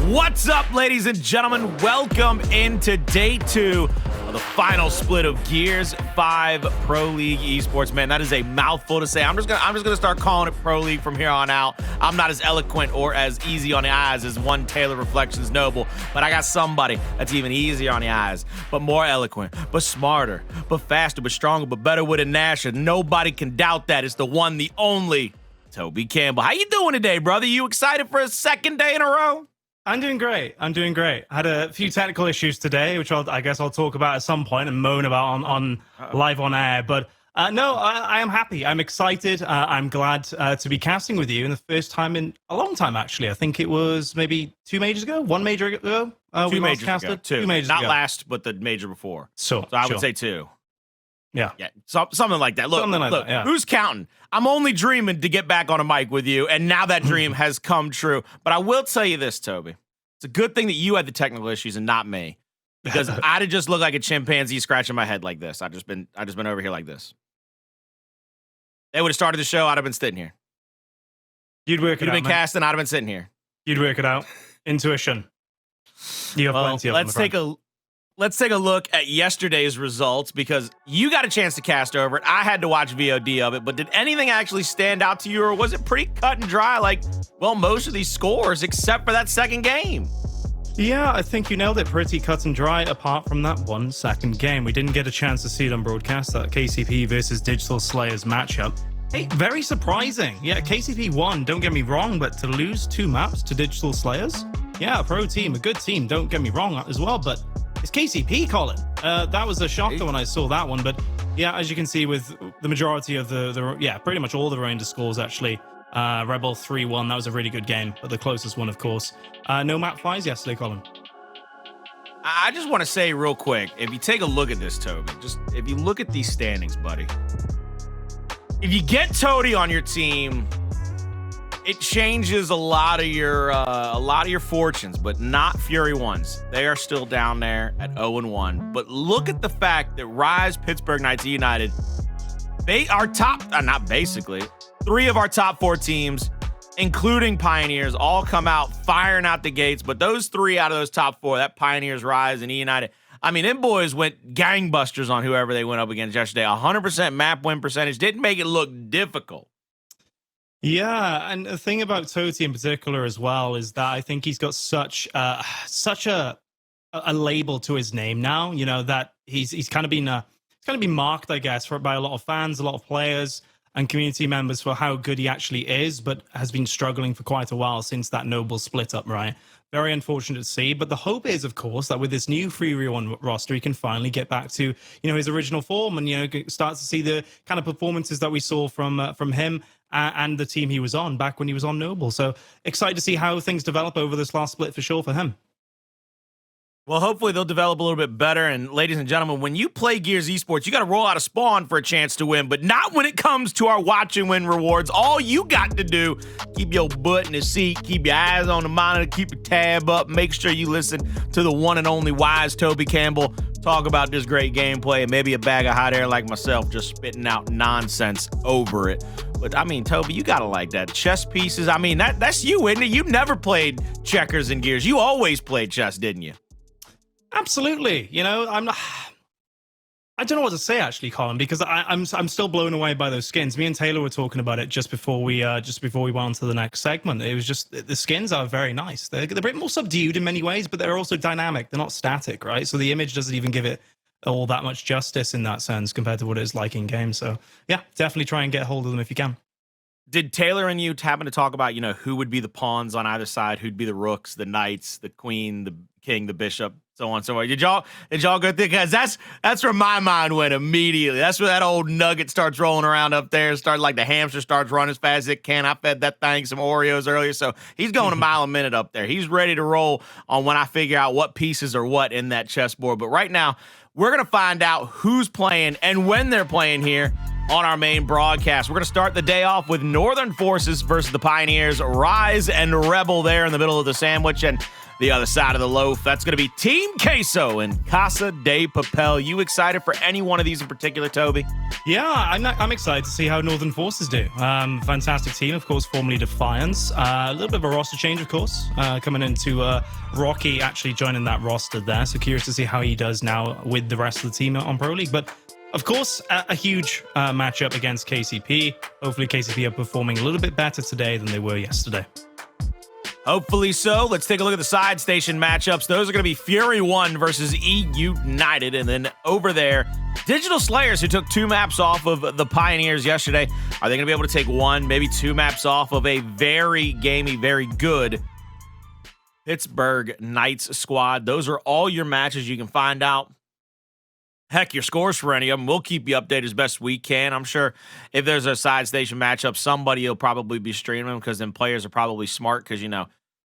What's up, ladies and gentlemen? Welcome into day 2 of the final split of Gears 5 Pro League Esports. Man, that is a mouthful to say. I'm just gonna start calling it Pro League from here on out. I'm not as eloquent or as easy on the eyes as one Taylor Reflections Noble, but I got somebody that's even easier on the eyes, but more eloquent, but smarter, but faster, but stronger, but better with a Nash, and nobody can doubt that. It's the one, the only Toby Campbell. How you doing today, brother? You excited for a second day in a row? I'm doing great. I had a few technical issues today, which I guess I'll talk about at some point and moan about on live on air. But no, I am happy. I'm excited. I'm glad to be casting with you in the first time in a long time, actually. I think it was maybe 2 majors ago, 1 major ago. Two majors ago. Two majors ago. Not last, but the major before. So I would say 2. Yeah. Something like that. Look, yeah. Who's counting? I'm only dreaming to get back on a mic with you, and now that dream has come true. But I will tell you this, Toby. It's a good thing that you had the technical issues and not me, because I'd have just looked like a chimpanzee scratching my head like this. I'd just been over here like this. They would have started the show. I'd have been sitting here. You'd work it out. You'd have been casting. I'd have been sitting here. You'd work it out. Intuition. You have plenty of them. Let's take a look at yesterday's results, because you got a chance to cast over it. I had to watch VOD of it, but did anything actually stand out to you, or was it pretty cut and dry like, well, most of these scores except for that second game? Yeah, I think you nailed it. Pretty cut and dry apart from that 1 second game. We didn't get a chance to see it on broadcast, that KCP versus Digital Slayers matchup. Hey, very surprising. Yeah, KCP won, don't get me wrong, but to lose 2 maps to Digital Slayers? Yeah, a pro team, a good team, don't get me wrong as well, but it's KCP, Colin. That was a shocker when I saw that one. But yeah, as you can see with the majority of pretty much all the Rangers scores, actually. Rebel 3-1, that was a really good game, but the closest one, of course. No map flies yesterday, Colin. I just want to say real quick, if you take a look at this, Toby, if you look at these standings, buddy, if you get Toady on your team, it changes a lot of your fortunes, but not Fury Ones. They are still down there at 0-1. But look at the fact that Rise, Pittsburgh Knights, United, our top, not basically, 3 of our top 4 teams, including Pioneers, all come out firing out the gates. But those 3 out of those top 4, that Pioneers, Rise, and United, I mean, them boys went gangbusters on whoever they went up against yesterday. 100% map win percentage didn't make it look difficult. Yeah, and the thing about Toti in particular as well is that I think he's got such a label to his name now. You know, that he's kind of been marked, I guess, by a lot of fans, a lot of players and community members for how good he actually is, but has been struggling for quite a while since that Noble split up, right? Very unfortunate to see, but the hope is, of course, that with this new Free One roster, he can finally get back to, his original form and, start to see the kind of performances that we saw from him and the team he was on back when he was on Noble. So excited to see how things develop over this last split for sure for him. Well, hopefully they'll develop a little bit better. And ladies and gentlemen, when you play Gears Esports, you got to roll out a spawn for a chance to win, but not when it comes to our watch and win rewards. All you got to do, keep your butt in the seat, keep your eyes on the monitor, keep your tab up, make sure you listen to the one and only wise Toby Campbell talk about this great gameplay, and maybe a bag of hot air like myself just spitting out nonsense over it. But I mean, Toby, you gotta like that. Chess pieces, I mean, that's you, isn't it? You never played checkers and Gears. You always played chess, didn't you? Absolutely. I don't know what to say actually, Colin, because I'm still blown away by those skins. Me and Taylor were talking about it just before we went on to the next segment. It was just the skins are very nice. They're a bit more subdued in many ways, but they're also dynamic. They're not static, right? So the image doesn't even give it all that much justice in that sense compared to what it is like in game. So yeah, definitely try and get a hold of them if you can. Did Taylor and you happen to talk about, who would be the pawns on either side? Who'd be the rooks, the knights, the queen, the king, the bishop, so on and so forth? Did y'all go through? Because that's where my mind went immediately. That's where that old nugget starts rolling around up there. Like the hamster starts running as fast as it can. I fed that thing some Oreos earlier, so he's going a mile a minute up there. He's ready to roll on when I figure out what pieces are what in that chessboard. But right now, we're going to find out who's playing and when they're playing here on our main broadcast. We're going to start the day off with Northern Forces versus the Pioneers, Rise and Rebel there in the middle of the sandwich. And the other side of the loaf, that's going to be Team Xysho and Casa de Papel. You excited for any one of these in particular, Toby? Yeah, I'm excited to see how Northern Forces do. Fantastic team, of course, formerly Defiance. A little bit of a roster change, of course, coming into Rocky actually joining that roster there. So curious to see how he does now with the rest of the team on Pro League. But of course, a huge matchup against KCP. Hopefully KCP are performing a little bit better today than they were yesterday. Hopefully so. Let's take a look at the side station matchups. Those are going to be Fury 1 versus E United. And then over there, Digital Slayers, who took 2 maps off of the Pioneers yesterday. Are they going to be able to take 1, maybe 2 maps off of a very gamey, very good Pittsburgh Knights squad? Those are all your matches. You can find out, heck, your scores for any of them. We'll keep you updated as best we can. I'm sure if there's a side station matchup, somebody will probably be streaming them because then players are probably smart because,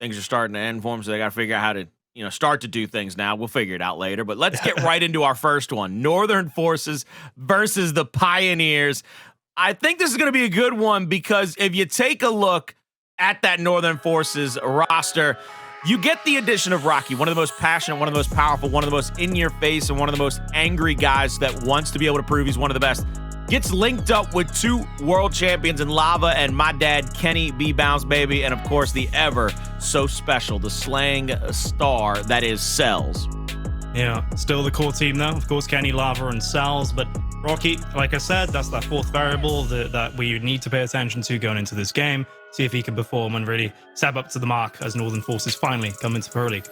things are starting to end for them, so they got to figure out how to, start to do things now. We'll figure it out later. But let's get right into our first one. Northern Forces versus the Pioneers. I think this is going to be a good one because if you take a look at that Northern Forces roster, you get the addition of Rocky, one of the most passionate, one of the most powerful, one of the most in-your-face, and one of the most angry guys that wants to be able to prove he's one of the best. Gets linked up with 2 world champions in Lava and my dad, KennyBounce, baby, and of course the ever so special, the slang star that is Cellz. Yeah, still the core team though. Of course, Kenny, Lava, and Cellz, but Rocky, like I said, that's that 4th variable that we need to pay attention to going into this game. See if he can perform and really step up to the mark as Northern Forces finally come into Pro League.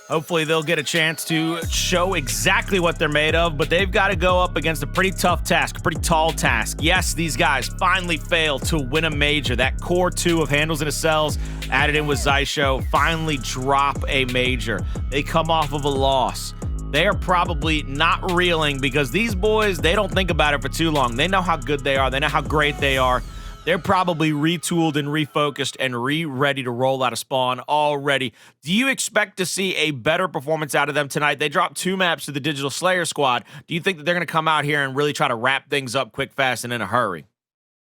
Hopefully they'll get a chance to show exactly what they're made of, but they've got to go up against a pretty tough task, a pretty tall task. Yes, these guys finally failed to win a major. That core 2 of Hndles and Acells added in with Xysho finally drop a major. They come off of a loss. They are probably not reeling because these boys, they don't think about it for too long. They know how good they are. They know how great they are. They're probably retooled and refocused and ready to roll out of spawn already. Do you expect to see a better performance out of them tonight? They dropped 2 maps to the Digital Slayer squad. Do you think that they're going to come out here and really try to wrap things up quick, fast, and in a hurry?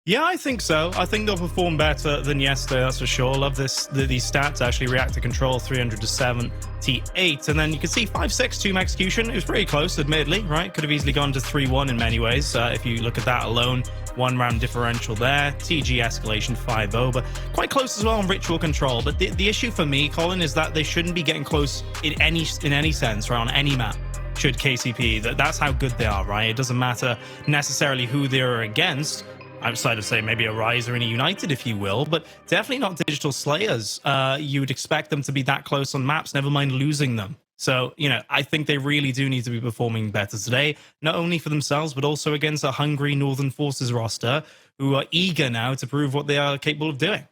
Yeah, I think so. I think they'll perform better than yesterday, that's for sure. Love these stats, actually. Reactor control, 300 to 78. And then you can see 5-6 tomb execution. It was pretty close, admittedly, right? Could have easily gone to 3-1 in many ways. If you look at that alone, 1-round differential there. TG Escalation 5-0, but quite close as well on ritual control. But the issue for me, Colin, is that they shouldn't be getting close in any sense, right, on any map. Should KCP, that's how good they are, right? It doesn't matter necessarily who they're against, outside of, say, maybe a Rise or any United, if you will, but definitely not Digital Slayers. You would expect them to be that close on maps, never mind losing them. So, I think they really do need to be performing better today, not only for themselves, but also against a hungry Northern Forces roster who are eager now to prove what they are capable of doing.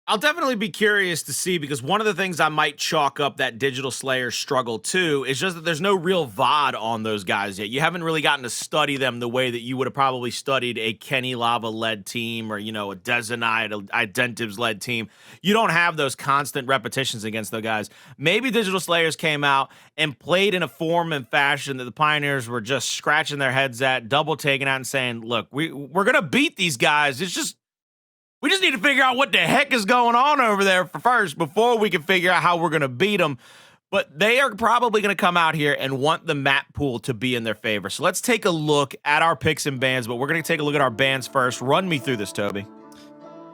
I'll definitely be curious to see, because one of the things I might chalk up that Digital Slayer struggle to is just that there's no real VOD on those guys yet. You haven't really gotten to study them the way that you would have probably studied a Kenny Lava-led team or, a Desanite, a Identives-led team. You don't have those constant repetitions against those guys. Maybe Digital Slayers came out and played in a form and fashion that the Pioneers were just scratching their heads at, double taking out and saying, look, we're going to beat these guys. We just need to figure out what the heck is going on over there first before we can figure out how we're going to beat them. But they are probably going to come out here and want the map pool to be in their favor. So let's take a look at our picks and bans, but we're going to take a look at our bans first. Run me through this, Toby.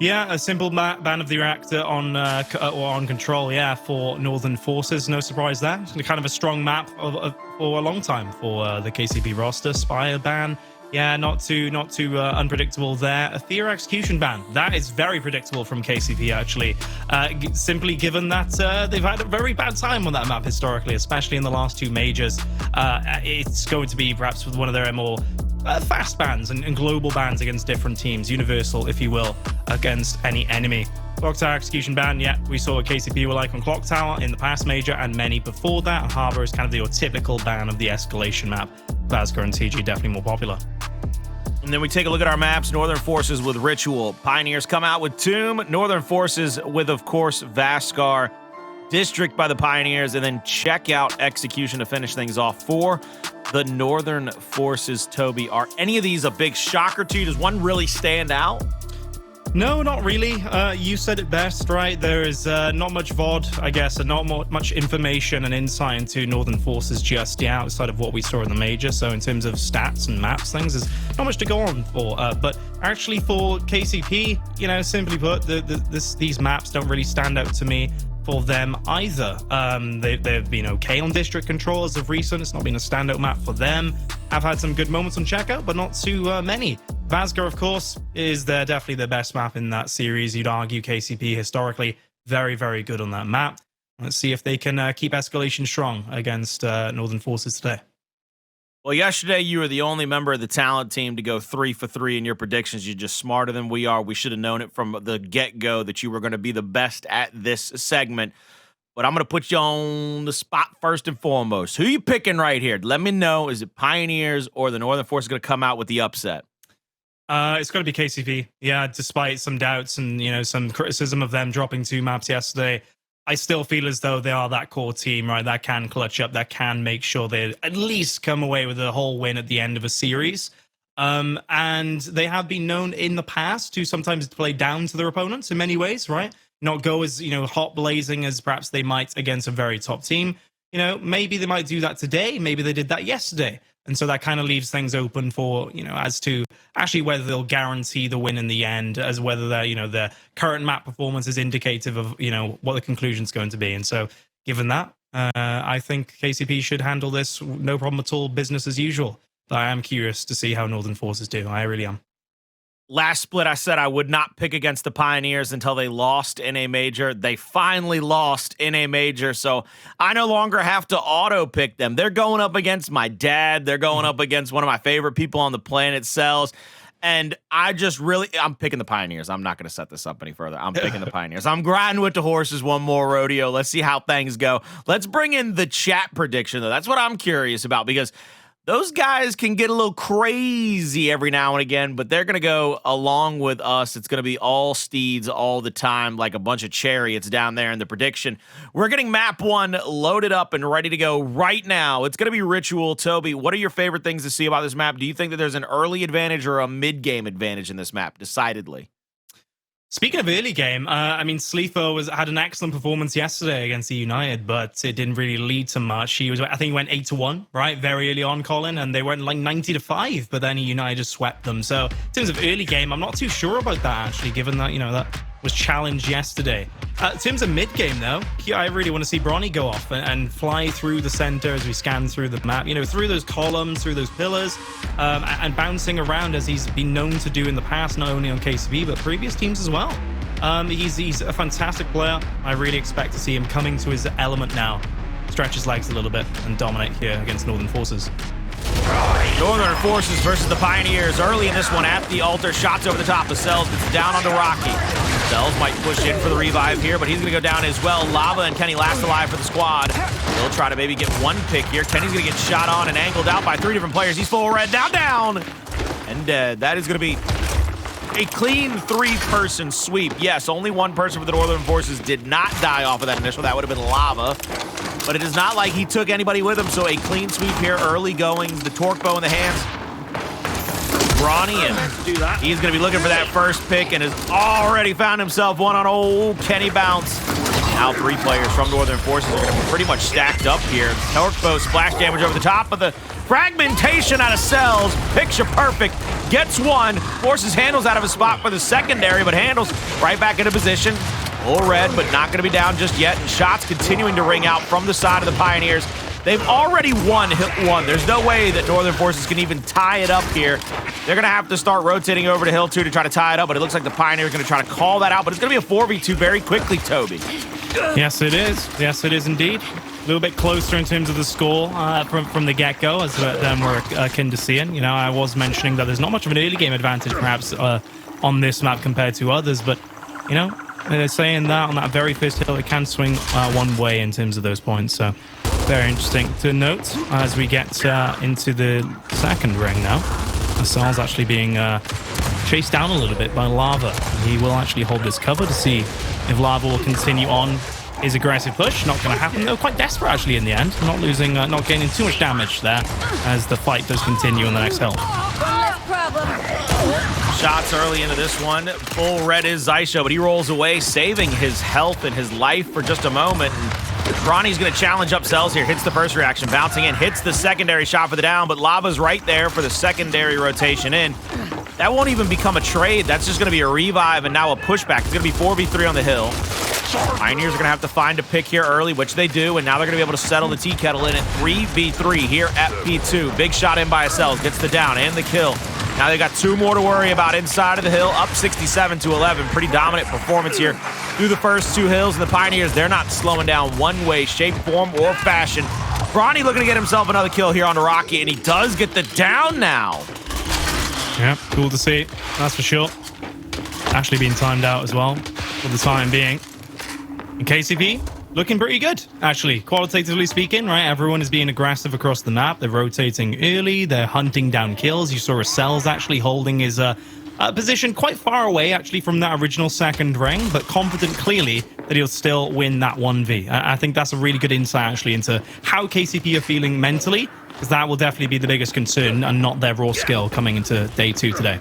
Yeah, a simple ban of the reactor on control, yeah, for Northern Forces. No surprise there. It's kind of a strong map for a long time for the KCP roster. Spire ban. Yeah, not too unpredictable there. A Theor execution ban. That is very predictable from KCP, actually. Simply given that they've had a very bad time on that map historically, especially in the last 2 majors. It's going to be perhaps one of their more fast bans and global bans against different teams, universal, if you will, against any enemy. Clock Tower execution ban, yeah, we saw what KCP were like on Clock Tower in the past major and many before that. And Harbor is kind of your typical ban of the Escalation map. Vasgar and TG definitely more popular. And then we take a look at our maps. Northern Forces with Ritual. Pioneers come out with Tomb. Northern Forces with, of course, Vasgar. District by the Pioneers. And then check out Execution to finish things off for the Northern Forces. Toby, are any of these a big shocker to you? Does one really stand out? No, not really. You said it best, right? There is not much VOD, I guess, and not much information and insight into Northern Forces just yet outside of what we saw in the major. So in terms of stats and maps, things, there's not much to go on for. But actually for KCP, you know, simply put, these maps don't really stand out to me for them either. They've been okay on district control as of recent. It's not been a standout map for them. Have had some good moments on checkout, but not too many. Vasgar, of course, is definitely the best map in that series. You'd argue KCP historically very, very good on that map. Let's see if they can keep Escalation strong against Northern Forces today. Well, yesterday you were the only member of the talent team to go 3 for 3 in your predictions. You're just smarter than we are. We should have known it from the get-go that you were going to be the best at this segment. But I'm going to put you on the spot first and foremost. Who you picking right here? Let me know. Is it Pioneers or the Northern Forces going to come out with the upset? It's got to be KCP. Yeah, despite some doubts and, you know, some criticism of them dropping 2 maps yesterday, I still feel as though they are that core team, right? That can clutch up, that can make sure they at least come away with a whole win at the end of a series. And they have been known in the past to sometimes play down to their opponents in many ways, right? Not go as, you know, hot blazing as perhaps they might against a very top team. You know, maybe they might do that today. Maybe they did that yesterday. And so that kind of leaves things open for, you know, as to actually whether they'll guarantee the win in the end, as whether their, you know, their current map performance is indicative of, you know, what the conclusion's going to be. And so given that, I think KCP should handle this no problem at all, business as usual. But I am curious to see how Northern Forces do. I really am. Last split, I said I would not pick against the Pioneers until they lost in a major. They finally lost in a major, so I no longer have to auto-pick them. They're going up against my dad. They're going up against one of my favorite people on the planet, Cellz. And I'm picking the Pioneers. I'm not going to set this up any further. I'm picking the Pioneers. I'm grinding with the horses one more rodeo. Let's see how things go. Let's bring in the chat prediction, though. That's what I'm curious about, because those guys can get a little crazy every now and again, but they're going to go along with us. It's going to be all steeds all the time, like a bunch of chariots down there in the prediction. We're getting map 1 loaded up and ready to go right now. It's going to be Ritual. Toby, what are your favorite things to see about this map? Do you think that there's an early advantage or a mid-game advantage in this map? Decidedly. Speaking of early game, I mean, Sleafo had an excellent performance yesterday against the United, but it didn't really lead to much. I think he went 8-1, right? Very early on, Colin, and they went like 90-5, but then United just swept them. So in terms of early game, I'm not too sure about that, actually, given that, you know, that was challenged yesterday. In terms of mid-game, though, I really want to see Bronny go off and fly through the center as we scan through the map, you know, through those columns, through those pillars, and bouncing around as he's been known to do in the past, not only on KCB, but previous teams as well. He's a fantastic player. I really expect to see him coming to his element now. Stretch his legs a little bit and dominate here against Northern Forces. Northern Forces versus the Pioneers. Early in this one at the altar. Shots over the top of Cellz. It's down onto Rocky. Cellz might push in for the revive here, but he's going to go down as well. Lava and Kenny last alive for the squad. He'll try to maybe get one pick here. Kenny's going to get shot on and angled out by 3 different players. He's full red. Down. And that is going to be a clean 3-person sweep. Yes, only 1 person for the Northern Forces did not die off of that initial. That would have been Lava. But it is not like he took anybody with him, so a clean sweep here, early going, the torque bow in the hands. Bronny, and he's going to be looking for that first pick and has already found himself one on old KennyBounce. Now 3 players from Northern Forces are going to be pretty much stacked up here. Torque bow, splash damage over the top of the fragmentation out of Cellz. Picture perfect. Gets one, forces Hndles out of his spot for the secondary, but Hndles right back into position. Full red, but not going to be down just yet. And shots continuing to ring out from the side of the Pioneers. They've already won Hill 1. There's no way that Northern Forces can even tie it up here. They're going to have to start rotating over to Hill 2 to try to tie it up, but it looks like the Pioneers are going to try to call that out, but it's going to be a 4v2 very quickly, Toby. Yes, it is. Yes, it is indeed. A little bit closer in terms of the score from the get-go, as we're akin to seeing. You know, I was mentioning that there's not much of an early game advantage, perhaps, on this map compared to others, but, you know, they're saying that on that very first hill, it can swing one way in terms of those points. So very interesting to note as we get into the second ring now. Cellz actually being chased down a little bit by Lava. He will actually hold his cover to see if Lava will continue on his aggressive push. Not going to happen. They're quite desperate actually in the end. Not losing, not gaining too much damage there as the fight does continue on the next hill. shots early into this one. Full red is Xysho, but he rolls away, saving his health and his life for just a moment. And Bronny's going to challenge up Cellz here. Hits the first reaction, bouncing in, hits the secondary shot for the down, but Lava's right there for the secondary rotation in. That won't even become a trade. That's just going to be a revive and now a pushback. It's going to be 4v3 on the hill. Pioneers are going to have to find a pick here early, which they do, and now they're going to be able to settle the tea kettle in at 3v3 here at P2. Big shot in by Acells, gets the down and the kill. Now they got 2 more to worry about inside of the hill, up 67-11. Pretty dominant performance here through the first 2 hills, and the Pioneers, they're not slowing down one way, shape, form, or fashion. Bronny looking to get himself another kill here on the Rocky, and he does get the down now. Yeah, cool to see, that's for sure. Actually being timed out as well for the time being. And KCP looking pretty good, actually, qualitatively speaking, right? Everyone is being aggressive across the map. They're rotating early. They're hunting down kills. You saw Acells actually holding his position quite far away, actually, from that original second ring, but confident clearly that he'll still win that 1v. I think that's a really good insight, actually, into how KCP are feeling mentally, because that will definitely be the biggest concern and not their raw skill coming into day 2 today.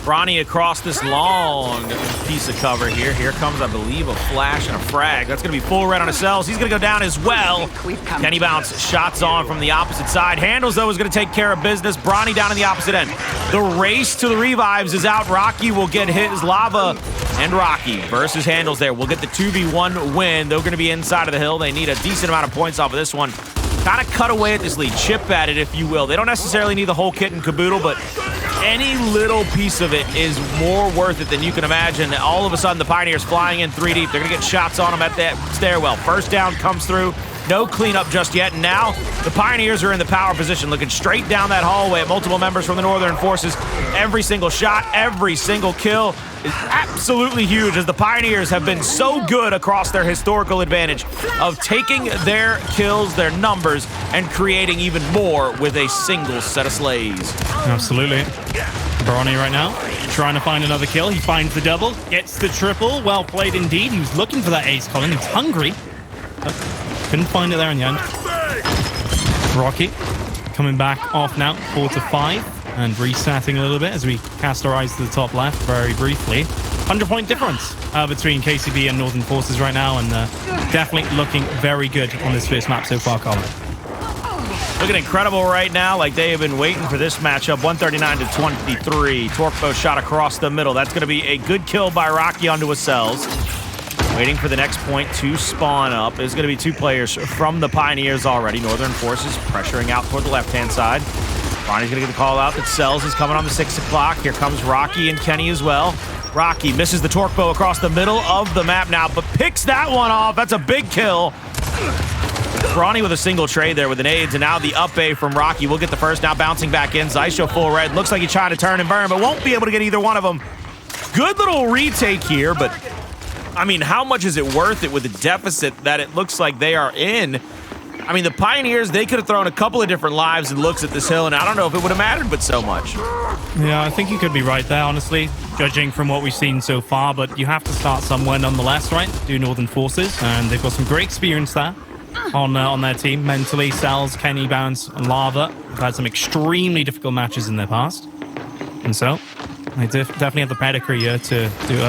Bronny across this long piece of cover here. Here comes, I believe, a flash and a frag. That's going to be full red on Acells. He's going to go down as well. KennyBounce shots on from the opposite side. Hndles, though, is going to take care of business. Bronny down in the opposite end. The race to the revives is out. Rocky will get his Lava, and Rocky versus Hndles there. We'll get the 2v1 win. They're going to be inside of the hill. They need a decent amount of points off of this one. Kind of cut away at this lead. Chip at it, if you will. They don't necessarily need the whole kit and caboodle, but any little piece of it is more worth it than you can imagine. All of a sudden, the Pioneers flying in 3 deep. They're going to get shots on them at that stairwell. First down comes through. No cleanup just yet. And now the Pioneers are in the power position, looking straight down that hallway at multiple members from the Northern Forces. Every single shot, every single kill is absolutely huge, as the Pioneers have been so good across their historical advantage of taking their kills, their numbers, and creating even more with a single set of slays. Absolutely. Bronny right now trying to find another kill. He finds the double, gets the triple. Well played indeed. He was looking for that ace, Colin. He's hungry. Couldn't find it there in the end. Rocky coming back off now, 4-5. And resetting a little bit as we cast our eyes to the top left very briefly. 100-point difference between KCB and Northern Forces right now, and definitely looking very good on this first map so far, Colin. Looking incredible right now, like they have been waiting for this matchup. 139-23. Torquebo shot across the middle. That's going to be a good kill by Rocky onto Acells. Waiting for the next point to spawn up. There's going to be 2 players from the Pioneers already. Northern Forces pressuring out toward the left-hand side. Bronny's going to get the call out that Cellz is coming on the 6 o'clock. Here comes Rocky and Kenny as well. Rocky misses the Torquebo across the middle of the map now, but picks that one off. That's a big kill. Bronny with a single trade there with the nades, and now the up A from Rocky. We'll get the first now, bouncing back in. Xysho full red. Looks like he's trying to turn and burn, but won't be able to get either one of them. Good little retake here, but I mean, how much is it worth it with the deficit that it looks like they are in? I mean, the Pioneers, they could have thrown a couple of different lives and looks at this hill, and I don't know if it would have mattered but so much. Yeah, I think you could be right there, honestly, judging from what we've seen so far, but you have to start somewhere nonetheless, right? Do Northern Forces, and they've got some great experience there on their team. Mentally, Cellz, KennyBounce, and Lava have had some extremely difficult matches in their past. And so, they definitely have the pedigree here to do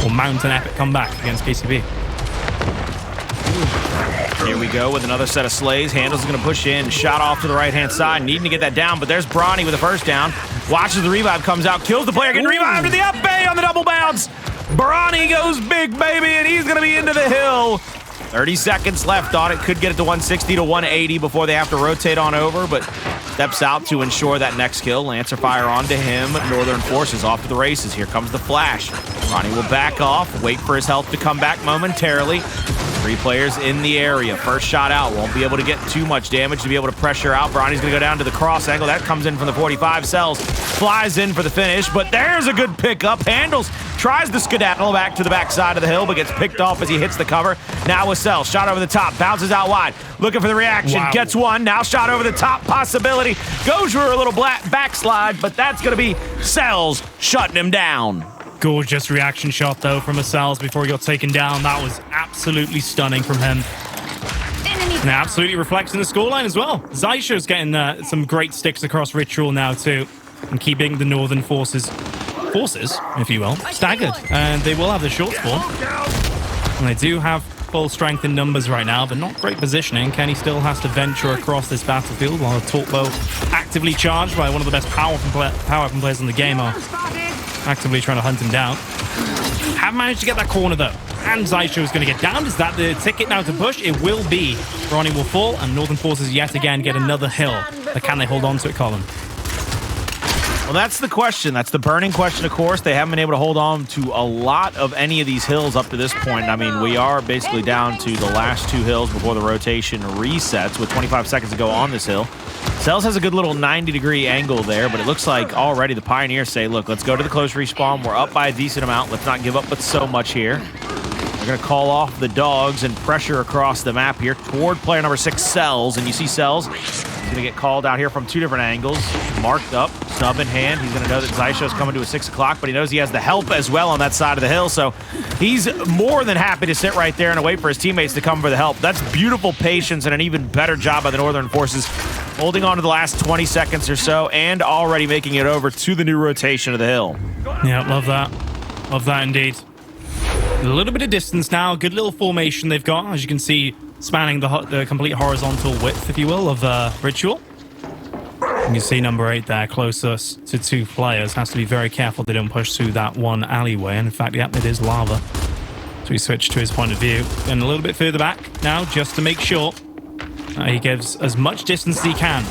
or mount an epic comeback against KCB. Here we go with another set of slays. Hndles is going to push in. Shot off to the right-hand side. Needing to get that down, but there's Bronny with the first down. Watches the revive, comes out, kills the player, getting revived to the up bay on the double bounce. Bronny goes big, baby, and he's going to be into the hill. 30 seconds left on it. Could get it to 160 to 180 before they have to rotate on over, but steps out to ensure that next kill. Lancer fire onto him. Northern Forces off to the races. Here comes the flash. Bronny will back off, wait for his health to come back momentarily. 3 players in the area. First shot out. Won't be able to get too much damage to be able to pressure out. Bronny's going to go down to the cross angle. That comes in from the 45. Cellz flies in for the finish, but there's a good pickup. Hndles tries the skedaddle back to the backside of the hill, but gets picked off as he hits the cover. Now with Cellz. Shot over the top. Bounces out wide. Looking for the reaction. Wow. Gets one. Now shot over the top. Possibility. Goes for a little backslide, but that's going to be Cellz shutting him down. Gorgeous reaction shot, though, from Acells before he got taken down. That was absolutely stunning from him. And it absolutely reflects in the scoreline as well. Xysho's getting some great sticks across Ritual now, too. and keeping the Northern forces, if you will, staggered. And they will have the short spawn. And they do have full strength in numbers right now, but not great positioning. Kenny still has to venture across this battlefield while the Torque-Bow actively charged by one of the best power weapon players in the game are actively trying to hunt him down. Have managed to get that corner though. And Xysho is going to get down. Is that the ticket now to push? It will be. Bronny will fall, and Northern Forces yet again get another hill. But can they hold on to it, Colin? Well, that's the question. That's the burning question, of course. They haven't been able to hold on to a lot of any of these hills up to this point. I mean, we are basically down to the last 2 hills before the rotation resets with 25 seconds to go on this hill. Cellz has a good little 90-degree angle there, but it looks like already the Pioneers say, look, let's go to the close respawn. We're up by a decent amount. Let's not give up but so much here. They're going to call off the dogs and pressure across the map here toward player number 6, Cellz. And you see Cellz, he's going to get called out here from 2 different angles. Marked up, snub in hand. He's going to know that Xysho's coming to a 6 o'clock, but he knows he has the help as well on that side of the hill. So he's more than happy to sit right there and wait for his teammates to come for the help. That's beautiful patience and an even better job by the Northern Forces, holding on to the last 20 seconds or so and already making it over to the new rotation of the hill. Yeah, love that. Love that indeed. A little bit of distance now. Good little formation they've got, as you can see, spanning the complete horizontal width, if you will, of Ritual. You can see number 8 there, closest to 2 players. Has to be very careful they don't push through that one alleyway. And in fact, yep, it is lava. So we switch to his point of view. And a little bit further back now, just to make sure he gives as much distance as he can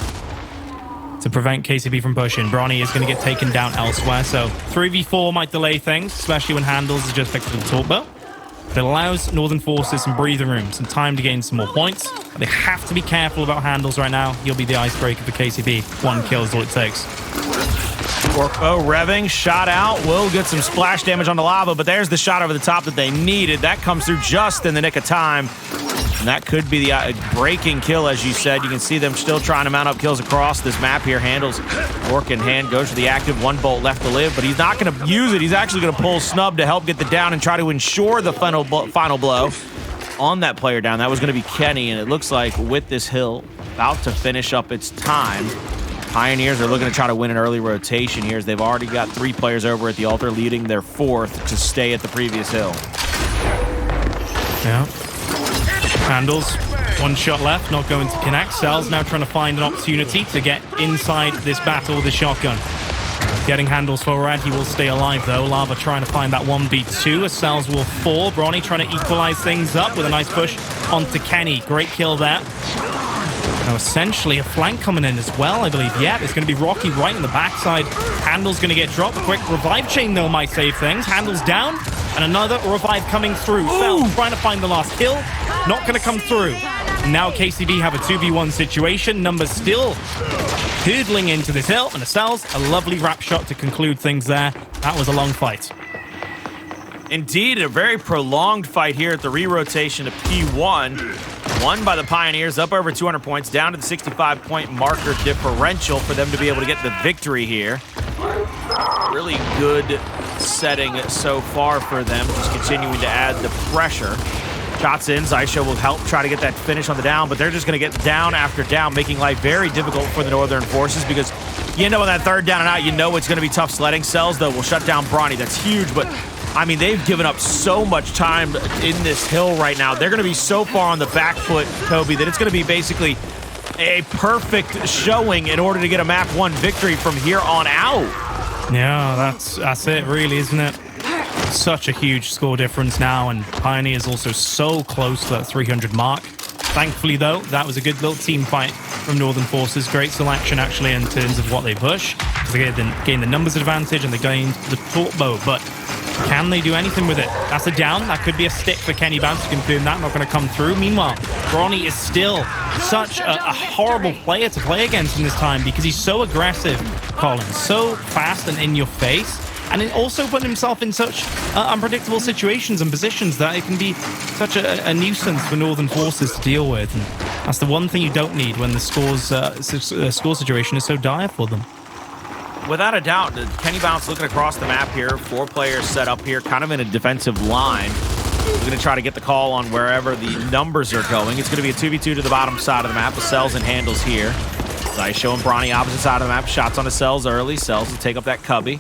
to prevent KCP from pushing. Bronny is going to get taken down elsewhere, so 3v4 might delay things, especially when Hndles is just picked up the Torque-Bow. But it allows Northern Forces some breathing room, some time to gain some more points. But they have to be careful about Hndles right now. He'll be the icebreaker for KCP. 1 kill is all it takes. Torque-Bow revving, shot out, will get some splash damage on the lava, but there's the shot over the top that they needed. That comes through just in the nick of time. And that could be the breaking kill, as you said. You can see them still trying to mount up kills across this map here. Hndles, Torque in hand, goes for the active. 1 bolt left to live, but he's not going to use it. He's actually going to pull Snub to help get the down and try to ensure the final blow on that player down. That was going to be Kenny, and it looks like with this hill about to finish up its time, Pioneers are looking to try to win an early rotation here, as they've already got 3 players over at the altar, leading their 4th to stay at the previous hill. Yeah. Hndles, 1 shot left, not going to connect. Cellz now trying to find an opportunity to get inside this battle with the shotgun. Getting Hndles forward, he will stay alive though. Lava trying to find that 1v2 as Cellz will fall. Bronny trying to equalize things up with a nice push onto Kenny. Great kill there. Now essentially a flank coming in as well, I believe. Yeah, it's going to be Rocky right in the backside. Hndles going to get dropped. A quick revive chain though might save things. Hndles down, and another revive coming through. Cellz trying to find the last kill. Not going to come through. Now KCB have a 2v1 situation. Numbers still hurdling into this hill. And Acells, a lovely wrap shot to conclude things there. That was a long fight. Indeed, a very prolonged fight here at the re-rotation to P1. Won by the Pioneers, up over 200 points, down to the 65-point marker differential for them to be able to get the victory here. Really good setting so far for them, just continuing to add the pressure. Shots in, Xysho will help try to get that finish on the down, but they're just going to get down after down, making life very difficult for the Northern Forces, because you know on that 3rd down and out, you know it's going to be tough sledding. Cellz, though, will shut down Bronny. That's huge, but I mean, they've given up so much time in this hill right now. They're going to be so far on the back foot, Kobe, that it's going to be basically a perfect showing in order to get a map 1 victory from here on out. Yeah, that's it really, isn't it? Such a huge score difference now, and Pioneers also so close to that 300 mark. Thankfully, though, that was a good little team fight from Northern Forces. Great selection, actually, in terms of what they push. They gained the numbers advantage, and they gained the Torque-Bow, but can they do anything with it? That's a down. That could be a stick for KennyBounce to confirm that. Not going to come through. Meanwhile, Bronny is still such a horrible player to play against in this time, because he's so aggressive, Colin. So fast and in your face. And it also put himself in such unpredictable situations and positions that it can be such a nuisance for Northern Forces to deal with. And that's the one thing you don't need when the score situation is so dire for them. Without a doubt, KennyBounce looking across the map here. 4 players set up here, kind of in a defensive line. We're going to try to get the call on wherever the numbers are going. It's going to be a 2v2 to the bottom side of the map with Cellz and Hndles here. Xysho and Bronny opposite side of the map. Shots on the Cellz early. Cellz will take up that cubby.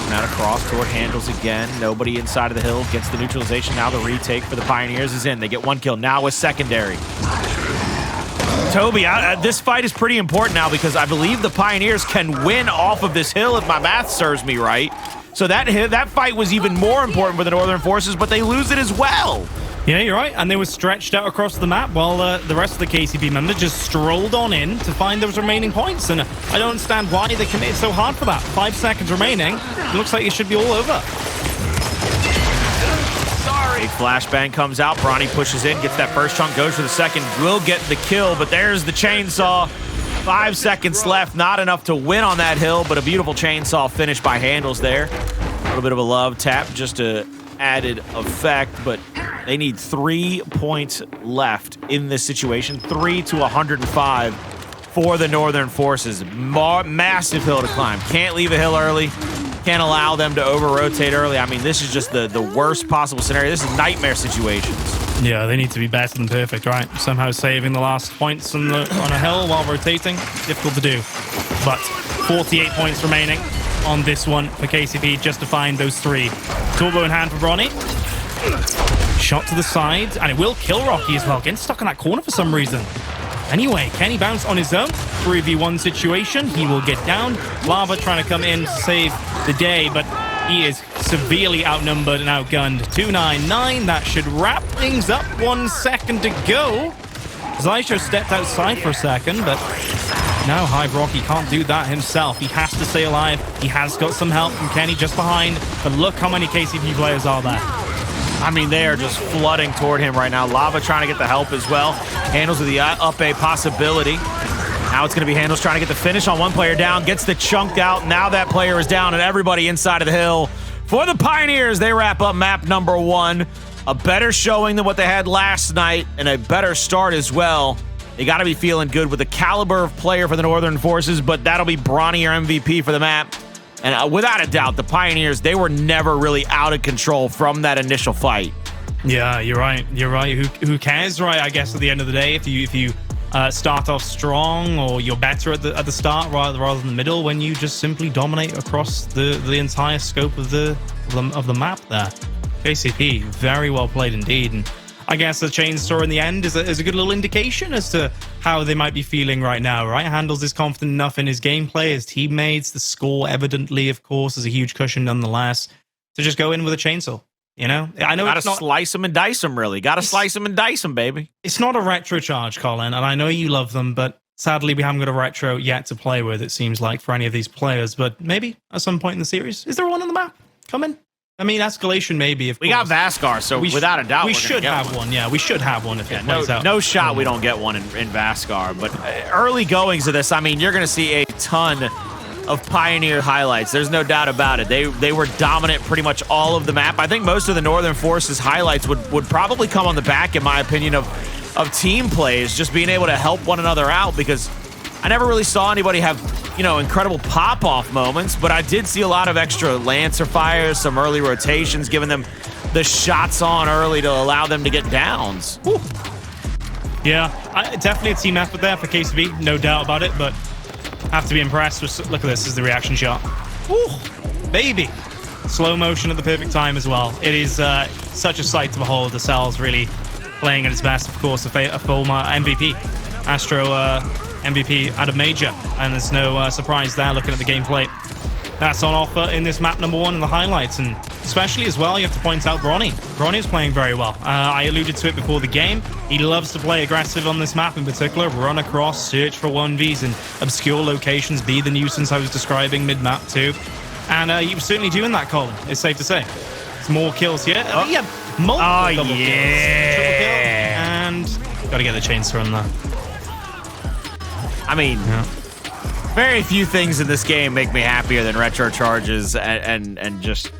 Out across toward Hndles again. Nobody inside of the hill. Gets the neutralization. Now the retake for the Pioneers is in. They get 1 kill. Now with secondary. Toby, this fight is pretty important now because I believe the Pioneers can win off of this hill if my math serves me right. So that fight was even more important for the Northern Forces, but they lose it as well. Yeah, you're right. And they were stretched out across the map while the rest of the KCP members just strolled on in to find those remaining points. And I don't understand why they committed so hard for that. 5 seconds remaining. It looks like it should be all over. Sorry. Big flashbang comes out. Bronny pushes in, gets that first chunk, goes for the second, will get the kill, but there's the chainsaw. 5 seconds left. Not enough to win on that hill, but a beautiful chainsaw finish by Hndles there. A little bit of a love tap just to added effect, but they need 3 points left in this situation. 3 to 105 for the Northern Forces. Massive hill to climb. Can't leave a hill early. Can't allow them to over-rotate early. I mean, this is just the worst possible scenario. This is nightmare situations. Yeah, they need to be better than perfect, right? Somehow saving the last points on a hill while rotating. Difficult to do. But 48 points remaining on this one for KCP just to find those 3. Turbo in hand for Bronny. Shot to the side, and it will kill Rocky as well. Getting stuck in that corner for some reason. Anyway, KennyBounce on his own. 3v1 situation. He will get down. Lava trying to come in to save the day, but he is severely outnumbered and outgunned. 299. That should wrap things up. 1 second to go. Xysho stepped outside for a second, but now Hive Rocky can't do that himself. He has to stay alive. He has got some help from Kenny just behind, but look how many KCP players are there. I mean, they are just flooding toward him right now. Lava trying to get the help as well. Hndles with the up A possibility. Now it's going to be Hndles trying to get the finish on one player down. Gets the chunk out. Now that player is down and everybody inside of the hill. For the Pioneers, they wrap up map number 1. A better showing than what they had last night and a better start as well. They got to be feeling good with the caliber of player for the Northern Forces, but that'll be Bronny or MVP for the map. And without a doubt, the Pioneers, they were never really out of control from that initial fight. Yeah, you're right. You're right. Who cares, right? I guess at the end of the day, if you start off strong or you're better at the start rather than the middle, when you just simply dominate across the entire scope of the map there. KCP, very well played indeed. And I guess the chainsaw in the end is a good little indication as to how they might be feeling right now, right? Hndles is confident enough in his gameplay, his teammates, the score evidently, of course, is a huge cushion nonetheless, to just go in with a chainsaw, you know? I know gotta slice them and dice them, really. Gotta slice them and dice them, baby. It's not a retro charge, Colin, and I know you love them, but sadly we haven't got a retro yet to play with, it seems like, for any of these players, but maybe at some point in the series. Is there one on the map? Come in. I mean, Escalation maybe. If we got Vasgar, so without a doubt, we should have one. Yeah, we should have one if it plays out. No shot we don't get one in Vasgar. But early goings of this, I mean, you're going to see a ton of Pioneer highlights. There's no doubt about it. They were dominant pretty much all of the map. I think most of the Northern Forces highlights would probably come on the back, in my opinion, of team plays, just being able to help one another out, because I never really saw anybody have, you know, incredible pop-off moments, but I did see a lot of extra Lancer fires, some early rotations, giving them the shots on early to allow them to get downs. Woo. Yeah, definitely a team effort there for KCP, no doubt about it, but have to be impressed with, look at this, is the reaction shot. Ooh, baby. Slow motion at the perfect time as well. It is such a sight to behold. The Cellz really playing at its best, of course, a former MVP. Astro MVP out of Major, and there's no surprise there looking at the gameplay. That's on offer in this map number 1 in the highlights, and especially as well, you have to point out Bronny. Bronny is playing very well. I alluded to it before the game. He loves to play aggressive on this map in particular, run across, search for 1Vs in obscure locations, be the nuisance I was describing mid-map too. And he was certainly doing that, Colin, it's safe to say. It's more kills here. He had multiple double kills. Triple kill, and got to get the chainsaw on there. I mean, very few things in this game make me happier than retro charges and just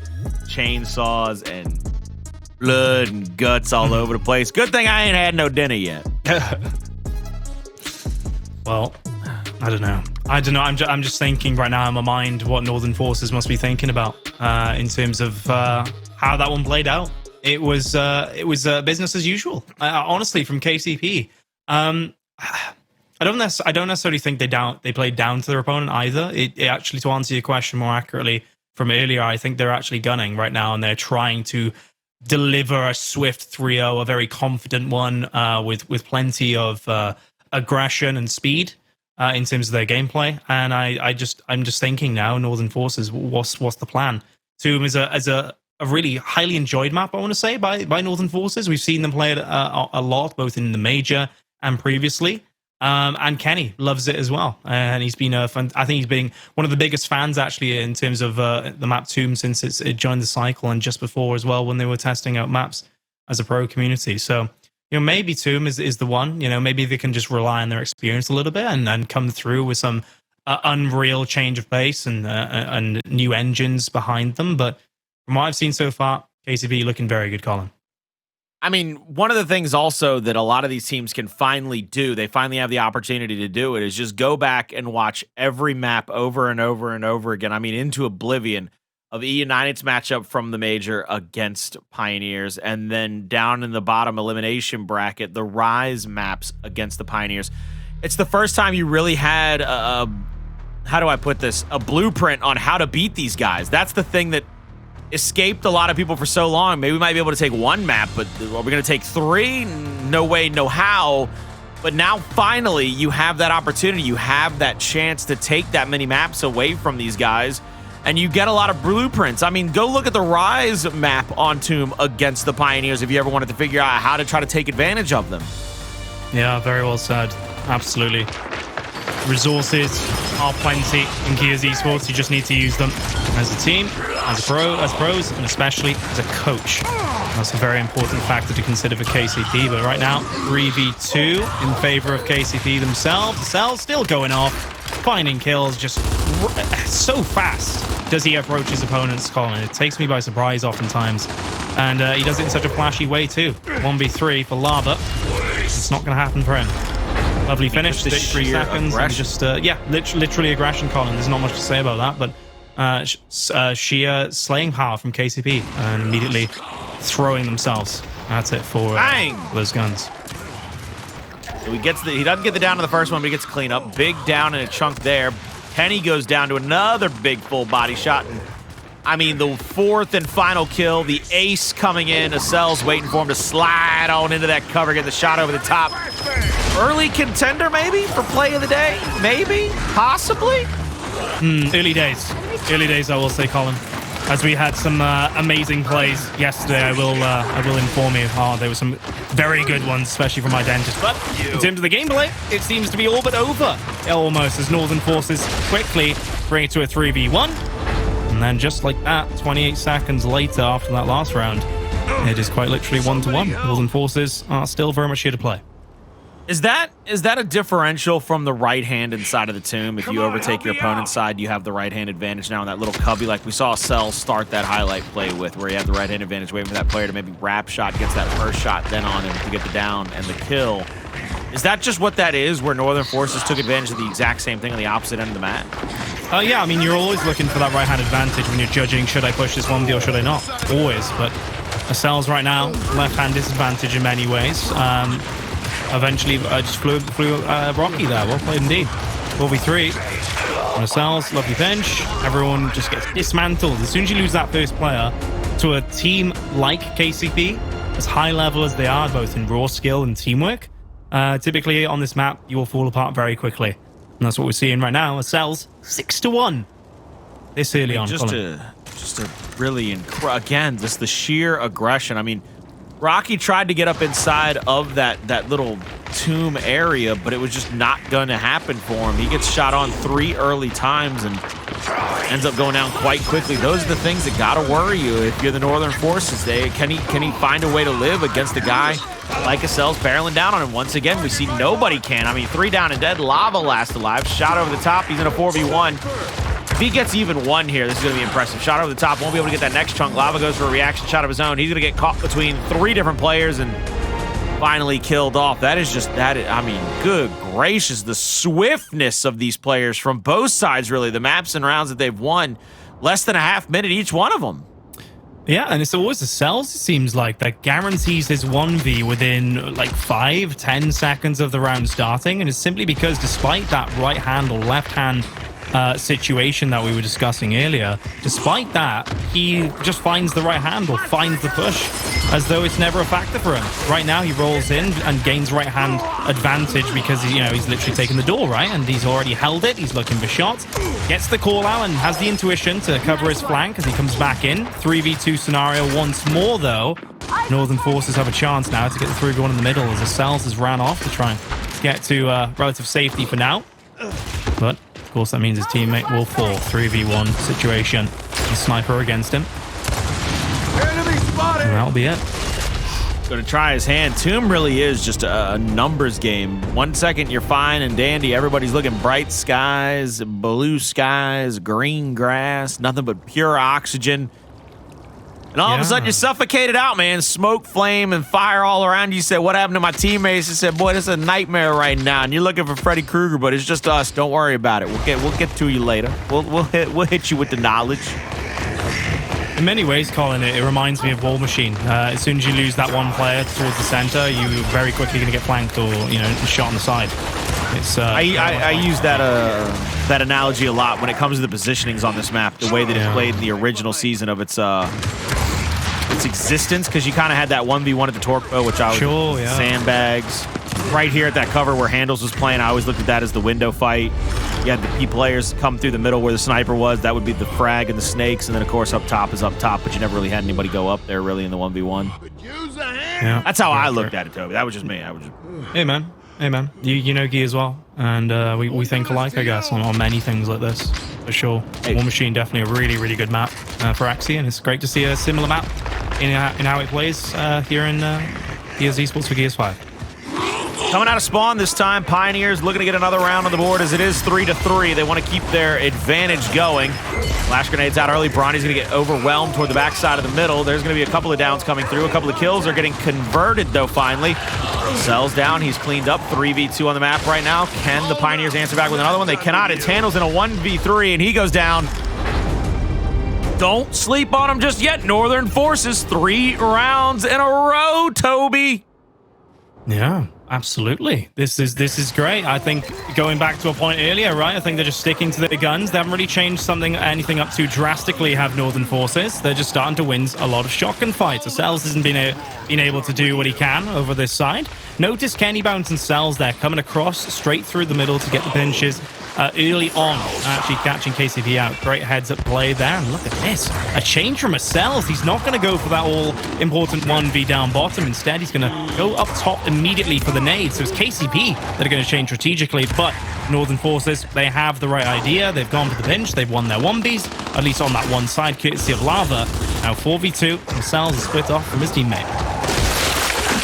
chainsaws and blood and guts all over the place. Good thing I ain't had no dinner yet. Well, I don't know. I'm just thinking right now in my mind what Northern Forces must be thinking about in terms of how that one played out. It was business as usual. Honestly, from KCP. I don't necessarily think they played down to their opponent either. It actually, to answer your question more accurately from earlier, I think they're actually gunning right now, and they're trying to deliver a swift 3-0, a very confident one with plenty of aggression and speed in terms of their gameplay. And I'm just thinking now, Northern Forces, what's the plan? Tomb is a really highly enjoyed map, I want to say, by Northern Forces. We've seen them play it a lot, both in the major and previously. And Kenny loves it as well. And he's been I think he's been one of the biggest fans, actually, in terms of the map Tomb since it joined the cycle, and just before as well when they were testing out maps as a pro community. So, maybe Tomb is the one. Maybe they can just rely on their experience a little bit and come through with some unreal change of pace and new engines behind them. But from what I've seen so far, KCP looking very good, Colin. I mean, one of the things also that a lot of these teams can finally do, they finally have the opportunity to do it, is just go back and watch every map over and over and over again. I mean, into oblivion of E-United's matchup from the major against Pioneers, and then down in the bottom elimination bracket, the Rise maps against the Pioneers. It's the first time you really had how do I put this? A blueprint on how to beat these guys. That's the thing that escaped a lot of people for so long. Maybe we might be able to take one map, but are we going to take three? No way, no how. But now finally you have that opportunity. You have that chance to take that many maps away from these guys, and you get a lot of blueprints. I mean, go look at the Rise map on Tomb against the Pioneers if you ever wanted to figure out how to try to take advantage of them. Yeah, very well said. Absolutely. Resources are plenty in Gears Esports. You just need to use them as a team, as pros, and especially as a coach. That's a very important factor to consider for KCP. But right now, 3v2 in favor of KCP themselves. Cellz still going off, finding kills, just so fast does he approach his opponent's Colin. It takes me by surprise oftentimes. And he does it in such a flashy way too. 1v3 for Lava. It's not going to happen for him. Lovely finish, 3 seconds, and just, literally aggression, Colin. There's not much to say about that, but sheer slaying power from KCP, and immediately throwing themselves. That's it for those guns. So he doesn't get the down to the first one, but he gets clean up. Big down in a chunk there. Kenny goes down to another big full body shot, and I mean, the fourth and final kill, the ace coming in. Acells waiting for him to slide on into that cover, get the shot over the top. Early contender, maybe, for play of the day? Maybe? Possibly? Early days. Early days, I will say, Colin. As we had some amazing plays yesterday, I will inform you. There were some very good ones, especially from my dentist. But in terms of the gameplay, it seems to be all but over. Almost, as Northern Forces quickly bring it to a 3v1. And then just like that, 28 seconds later after that last round, it is quite literally 1-1. Northern Forces are still very much here to play. Is that a differential from the right-handed side of the Tomb? If you overtake your opponent's side, you have the right-hand advantage now in that little cubby, like we saw Cellz start that highlight play with, where you have the right-hand advantage, waiting for that player to maybe wrap shot, gets that first shot, then on him to get the down and the kill. Is that just what that is, where Northern Forces took advantage of the exact same thing on the opposite end of the map? Yeah, I mean, you're always looking for that right-hand advantage when you're judging, should I push this 1v or should I not? Always, but Acells right now, left-hand disadvantage in many ways. Eventually, just flew Rocky there. Well played indeed. 4v3. And Acells, lovely bench. Everyone just gets dismantled. As soon as you lose that first player to a team like KCP, as high level as they are, both in raw skill and teamwork, typically on this map, you will fall apart very quickly. And that's what we're seeing right now. Acells 6-1 this early on. Just a really again, just the sheer aggression. I mean, Rocky tried to get up inside of that little tomb area, but it was just not going to happen for him. He gets shot on 3 early times and ends up going down quite quickly. Those are the things that gotta worry you if you're the Northern Forces. Can he find a way to live against a guy like Acells barreling down on him? Once again, we see nobody can. I mean, 3 down and dead. Lava last alive. Shot over the top. He's in a 4v1. If he gets even 1 here, this is going to be impressive. Shot over the top. Won't be able to get that next chunk. Lava goes for a reaction shot of his own. He's going to get caught between 3 different players and finally killed off. That is just, I mean, good gracious. The swiftness of these players from both sides, really. The maps and rounds that they've won. Less than a half minute each one of them. Yeah, and it's always the Cellz, it seems like, that guarantees his 1v within like 5-10 seconds of the round starting. And it's simply because despite that right hand or left hand situation that we were discussing earlier, despite that, he just finds the right hand or finds the push as though it's never a factor for him. Right now, he rolls in and gains right hand advantage because he's literally taken the door, right? And he's already held it. He's looking for shots, gets the call out and has the intuition to cover his flank as he comes back in. 3v2 scenario once more, though. Northern Forces have a chance now to get the 3v1 in the middle as the Cellz has ran off to try and get to relative safety for now. But of course, that means his teammate will fall. 3v1 situation. A sniper against him. And that'll be it. Going to try his hand. Tomb really is just a numbers game. 1 second, you're fine and dandy. Everybody's looking bright skies, blue skies, green grass, nothing but pure oxygen. And all of a sudden, you're suffocated out, man. Smoke, flame, and fire all around you. You said, what happened to my teammates? You said, boy, this is a nightmare right now. And you're looking for Freddy Krueger, but it's just us. Don't worry about it. We'll get to you later. We'll hit you with the knowledge. In many ways, Colin, it reminds me of War Machine. As soon as you lose that one player towards the center, you're very quickly going to get flanked or shot on the side. It's I use that analogy a lot when it comes to the positionings on this map. The way that it played in the original season of its existence, because you kind of had that 1v1 at the Torpo, which I was sandbags. Right here at that cover where Hndles was playing, I always looked at that as the window fight. You had the P players come through the middle where the sniper was. That would be the frag and the snakes. And then, of course, up top is up top. But you never really had anybody go up there, really, in the 1v1. Yeah. That's how I looked at it, Toby. That was just me. Hey, man. You know Guy as well. And we think alike, I guess, on many things like this. For sure. Hey. War Machine, definitely a really, really good map for Axie. And it's great to see a similar map in how it plays here in Gears Esports for Gears 5. Coming out of spawn this time, Pioneers looking to get another round on the board as it is 3-3. They want to keep their advantage going. Flash grenades out early. Bronny's going to get overwhelmed toward the backside of the middle. There's going to be a couple of downs coming through. A couple of kills are getting converted, though, finally. Cellz down. He's cleaned up. 3v2 on the map right now. Can the Pioneers answer back with another one? They cannot. It's Hndles in a 1v3, and he goes down. Don't sleep on him just yet. Northern Forces, 3 rounds in a row, Toby. Yeah, absolutely. This is great. I think going back to a point earlier, right? I think they're just sticking to their guns. They haven't really changed anything up too drastically, have Northern Forces. They're just starting to win a lot of shotgun fights. Cellz hasn't been able to do what he can over this side. Notice KennyBounce and Cellz there coming across straight through the middle to get the pinches early on, actually catching KCP out. Great heads up play there. And look at this. A change from Acells. He's not going to go for that all-important 1v down bottom. Instead, he's going to go up top immediately for the nade. So it's KCP that are going to change strategically. But Northern Forces, they have the right idea. They've gone for the pinch. They've won their 1Bs, at least on that one side, courtesy of Lava. Now 4v2. Cellz is split off from his teammate.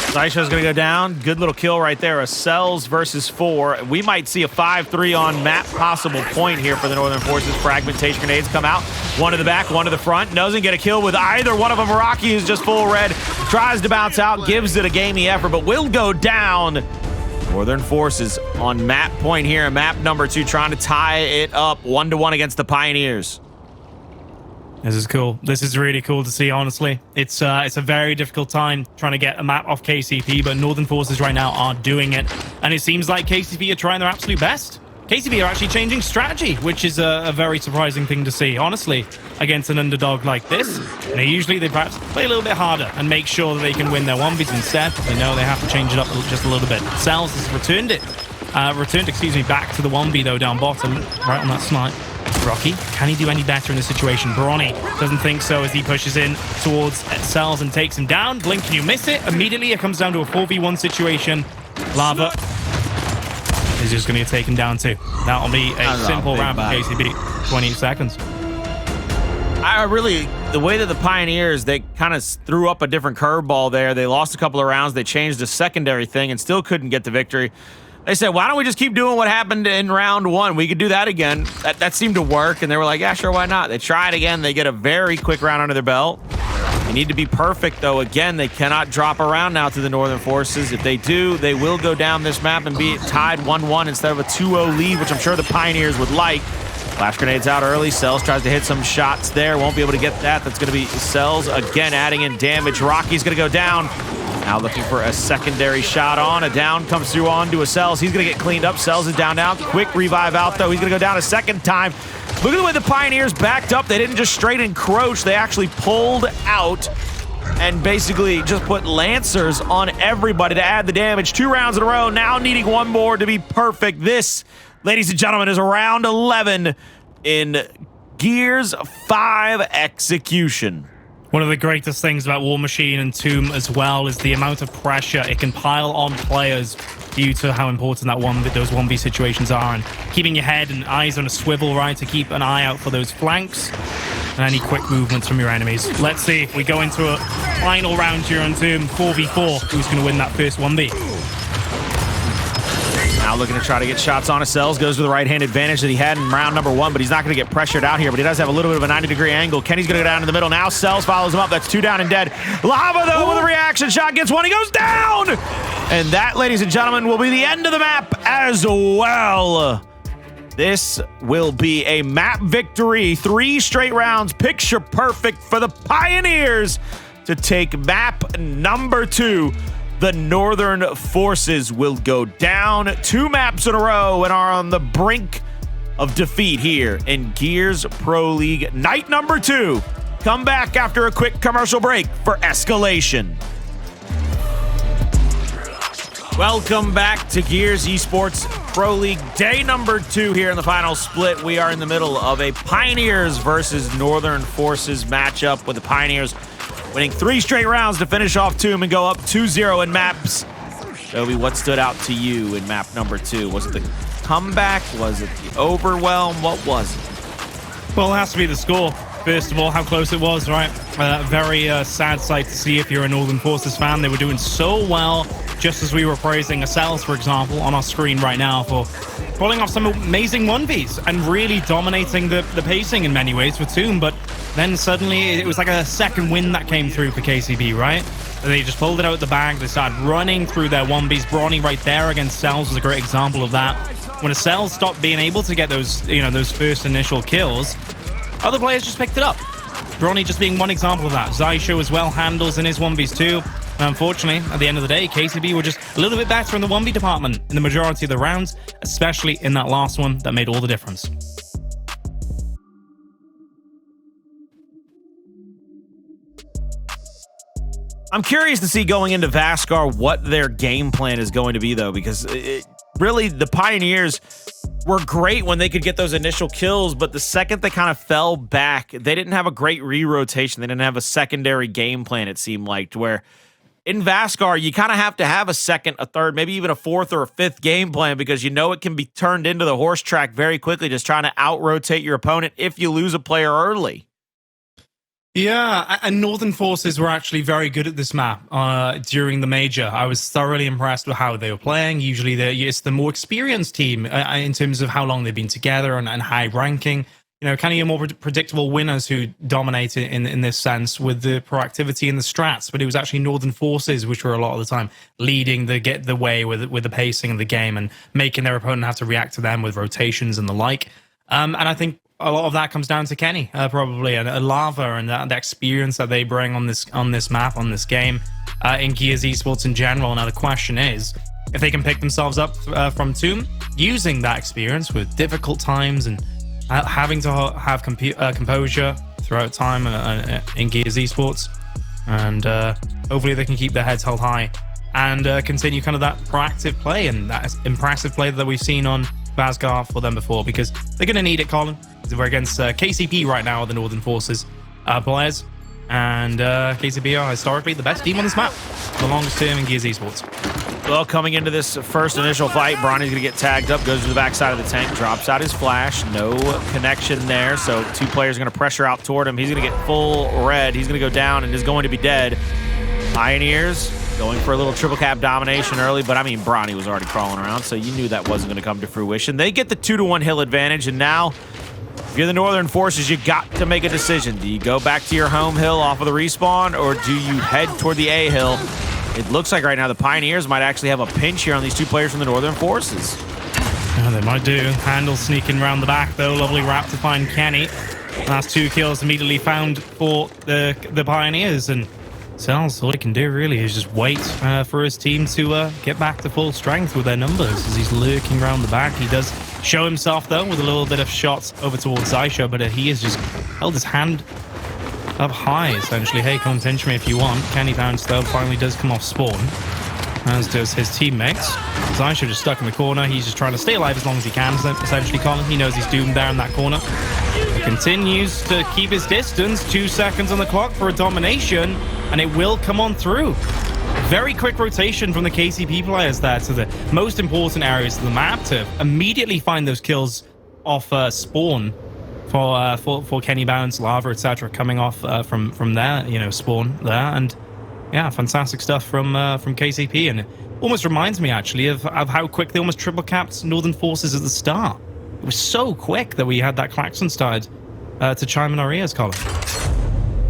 Xysho's going to go down. Good little kill right there. Acells versus 4. We might see a 5-3 on map possible point here for the Northern Forces. Fragmentation grenades come out. One to the back, one to the front. Doesn't get a kill with either one of them. Rocky is just full red. Tries to bounce out. Gives it a gamey effort, but will go down. Northern Forces on map point here. Map number 2 trying to tie it up 1-1 against the Pioneers. This is cool. This is really cool to see, honestly. It's a very difficult time trying to get a map off KCP, but Northern Forces right now are doing it. And it seems like KCP are trying their absolute best. KCP are actually changing strategy, which is a very surprising thing to see, honestly, against an underdog like this. Usually they perhaps play a little bit harder and make sure that they can win their 1Bs instead. They know they have to change it up just a little bit. Cellz has returned back to the 1B, though, down bottom, right on that snipe. Rocky, can he do any better in this situation? Bronny doesn't think so as he pushes in towards Cellz and takes him down. Blink, can you miss it? Immediately it comes down to a 4v1 situation. Lava is just going to get taken down too. That'll be a simple round for KCP. 28 seconds. The way that the Pioneers, they kind of threw up a different curveball there. They lost a couple of rounds. They changed the secondary thing and still couldn't get the victory. They said, why don't we just keep doing what happened in round 1? We could do that again. That seemed to work, and they were like, yeah, sure, why not? They tried again. They get a very quick round under their belt. They need to be perfect, though. Again, they cannot drop around now to the Northern Forces. If they do, they will go down this map and be tied 1-1 instead of a 2-0 lead, which I'm sure the Pioneers would like. Flash grenades out early. Cellz tries to hit some shots there. Won't be able to get that. That's going to be Cellz again adding in damage. Rocky's going to go down. Now looking for a secondary shot on. A down comes through onto a Cellz. He's going to get cleaned up. Cellz is down now. Quick revive out, though. He's going to go down a second time. Look at the way the Pioneers backed up. They didn't just straight encroach. They actually pulled out and basically just put Lancers on everybody to add the damage. 2 rounds in a row, now needing one more to be perfect. This, ladies and gentlemen, is round 11 in Gears 5 Execution. One of the greatest things about War Machine and Tomb as well is the amount of pressure it can pile on players due to how important those 1v situations are, and keeping your head and eyes on a swivel, right, to keep an eye out for those flanks and any quick movements from your enemies. Let's see if we go into a final round here on Tomb 4v4. Who's going to win that first 1v? Now looking to try to get shots on Acells. Goes to the right-hand advantage that he had in round number 1, but he's not going to get pressured out here. But he does have a little bit of a 90-degree angle. Kenny's going to go down in the middle. Now Cellz follows him up. That's 2 down and dead. Lava, though, with a reaction shot. Gets 1. He goes down! And that, ladies and gentlemen, will be the end of the map as well. This will be a map victory. 3 straight rounds. Picture perfect for the Pioneers to take map number 2. The Northern Forces will go down 2 maps in a row and are on the brink of defeat here in Gears Pro League night number 2. Come back after a quick commercial break for Escalation. Welcome back to Gears Esports Pro League day number 2 here in the final split. We are in the middle of a Pioneers versus Northern Forces matchup with the Pioneers winning 3 straight rounds to finish off Tomb and go up 2-0 in maps. Toby, what stood out to you in map number 2? Was it the comeback? Was it the overwhelm? What was it? Well, it has to be the score. First of all, how close it was, right? Very sad sight to see if you're a Northern Forces fan. They were doing so well, just as we were praising Acells, for example, on our screen right now for pulling off some amazing 1vs and really dominating the pacing in many ways for Tomb. But then suddenly it was like a second win that came through for KCB, right? They just pulled it out of the bag. They started running through their 1vs. Bronny right there against Cellz was a great example of that. When Acells stopped being able to get those, those first initial kills, other players just picked it up. Bronny just being one example of that. Xysho as well, Hndles in his 1vs too. And unfortunately, at the end of the day, KCB were just a little bit better in the 1v department in the majority of the rounds, especially in that last one that made all the difference. I'm curious to see going into Vasgar what their game plan is going to be, though, because really the Pioneers were great when they could get those initial kills, but the second they kind of fell back, they didn't have a great re-rotation. They didn't have a secondary game plan, it seemed like, to where in Vasgar, you kind of have to have a second, a third, maybe even a 4th or a 5th game plan, because you know it can be turned into the horse track very quickly, just trying to out-rotate your opponent if you lose a player early. Yeah, and Northern Forces were actually very good at this map during the Major. I was thoroughly impressed with how they were playing. Usually it's the more experienced team in terms of how long they've been together and high ranking. Kind of your more predictable winners who dominated in this sense with the proactivity and the strats. But it was actually Northern Forces which were a lot of the time leading the way with the pacing of the game and making their opponent have to react to them with rotations and the like. And I think a lot of that comes down to Kenny, probably, and Lava, and the experience that they bring on this map, on this game, in Gears Esports in general. Now the question is, if they can pick themselves up from Tomb, using that experience with difficult times and having to have composure throughout time in Gears Esports, and hopefully they can keep their heads held high and continue kind of that proactive play and that impressive play that we've seen on Vasgar for them before, because they're going to need it, Colin. We're against KCP right now, the Northern Forces players, and KCP are historically the best team on this map for the longest term in Gears Esports. Well, coming into this first initial fight, Bronny's going to get tagged up, goes to the backside of the tank, drops out his flash, no connection there, so 2 players are going to pressure out toward him. He's going to get full red, he's going to go down and is going to be dead. Pioneers going for a little triple cap domination early, but I mean, Bronny was already crawling around, so you knew that wasn't going to come to fruition. They get the 2-to-1 hill advantage, and now if you're the Northern Forces, you got to make a decision. Do you go back to your home hill off of the respawn, or do you head toward the A hill? It looks like right now the Pioneers might actually have a pinch here on these 2 players from the Northern Forces. Yeah, they might do. Hndles sneaking around the back, though. Lovely wrap to find Kenny. Last 2 kills immediately found for the Pioneers. And Cellz, all he can do really is just wait for his team to get back to full strength with their numbers as he's lurking around the back. He does show himself, though, with a little bit of shots over towards Xysho, but he has just held his hand up high, essentially. Hey, come pinch me if you want. KennyBounce, though, finally does come off spawn, as does his teammates. Xysho just stuck in the corner. He's just trying to stay alive as long as he can, essentially, Colin. He knows he's doomed there in that corner. He continues to keep his distance. 2 seconds on the clock for a domination, and it will come on through. Very quick rotation from the KCP players there to the most important areas of the map to immediately find those kills off spawn for KennyBounce, Lava, etc. coming off from their spawn there. And yeah, fantastic stuff from KCP, and it almost reminds me actually of how quick they almost triple capped Northern Forces at the start. It was so quick that we had that klaxon started to chime in our ears, Colin.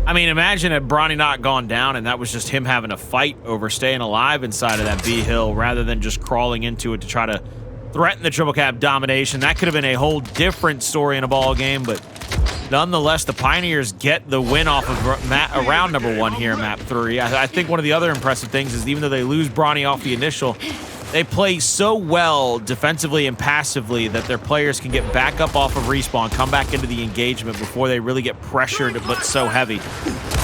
I mean, imagine had Bronny not gone down and that was just him having a fight over staying alive inside of that B hill rather than just crawling into it to try to threaten the triple cap domination. That could have been a whole different story in a ball game, but nonetheless, the Pioneers get the win off of round number 1 here in map 3. I think one of the other impressive things is even though they lose Bronny off the initial, they play so well defensively and passively that their players can get back up off of respawn, come back into the engagement before they really get pressured but so heavy.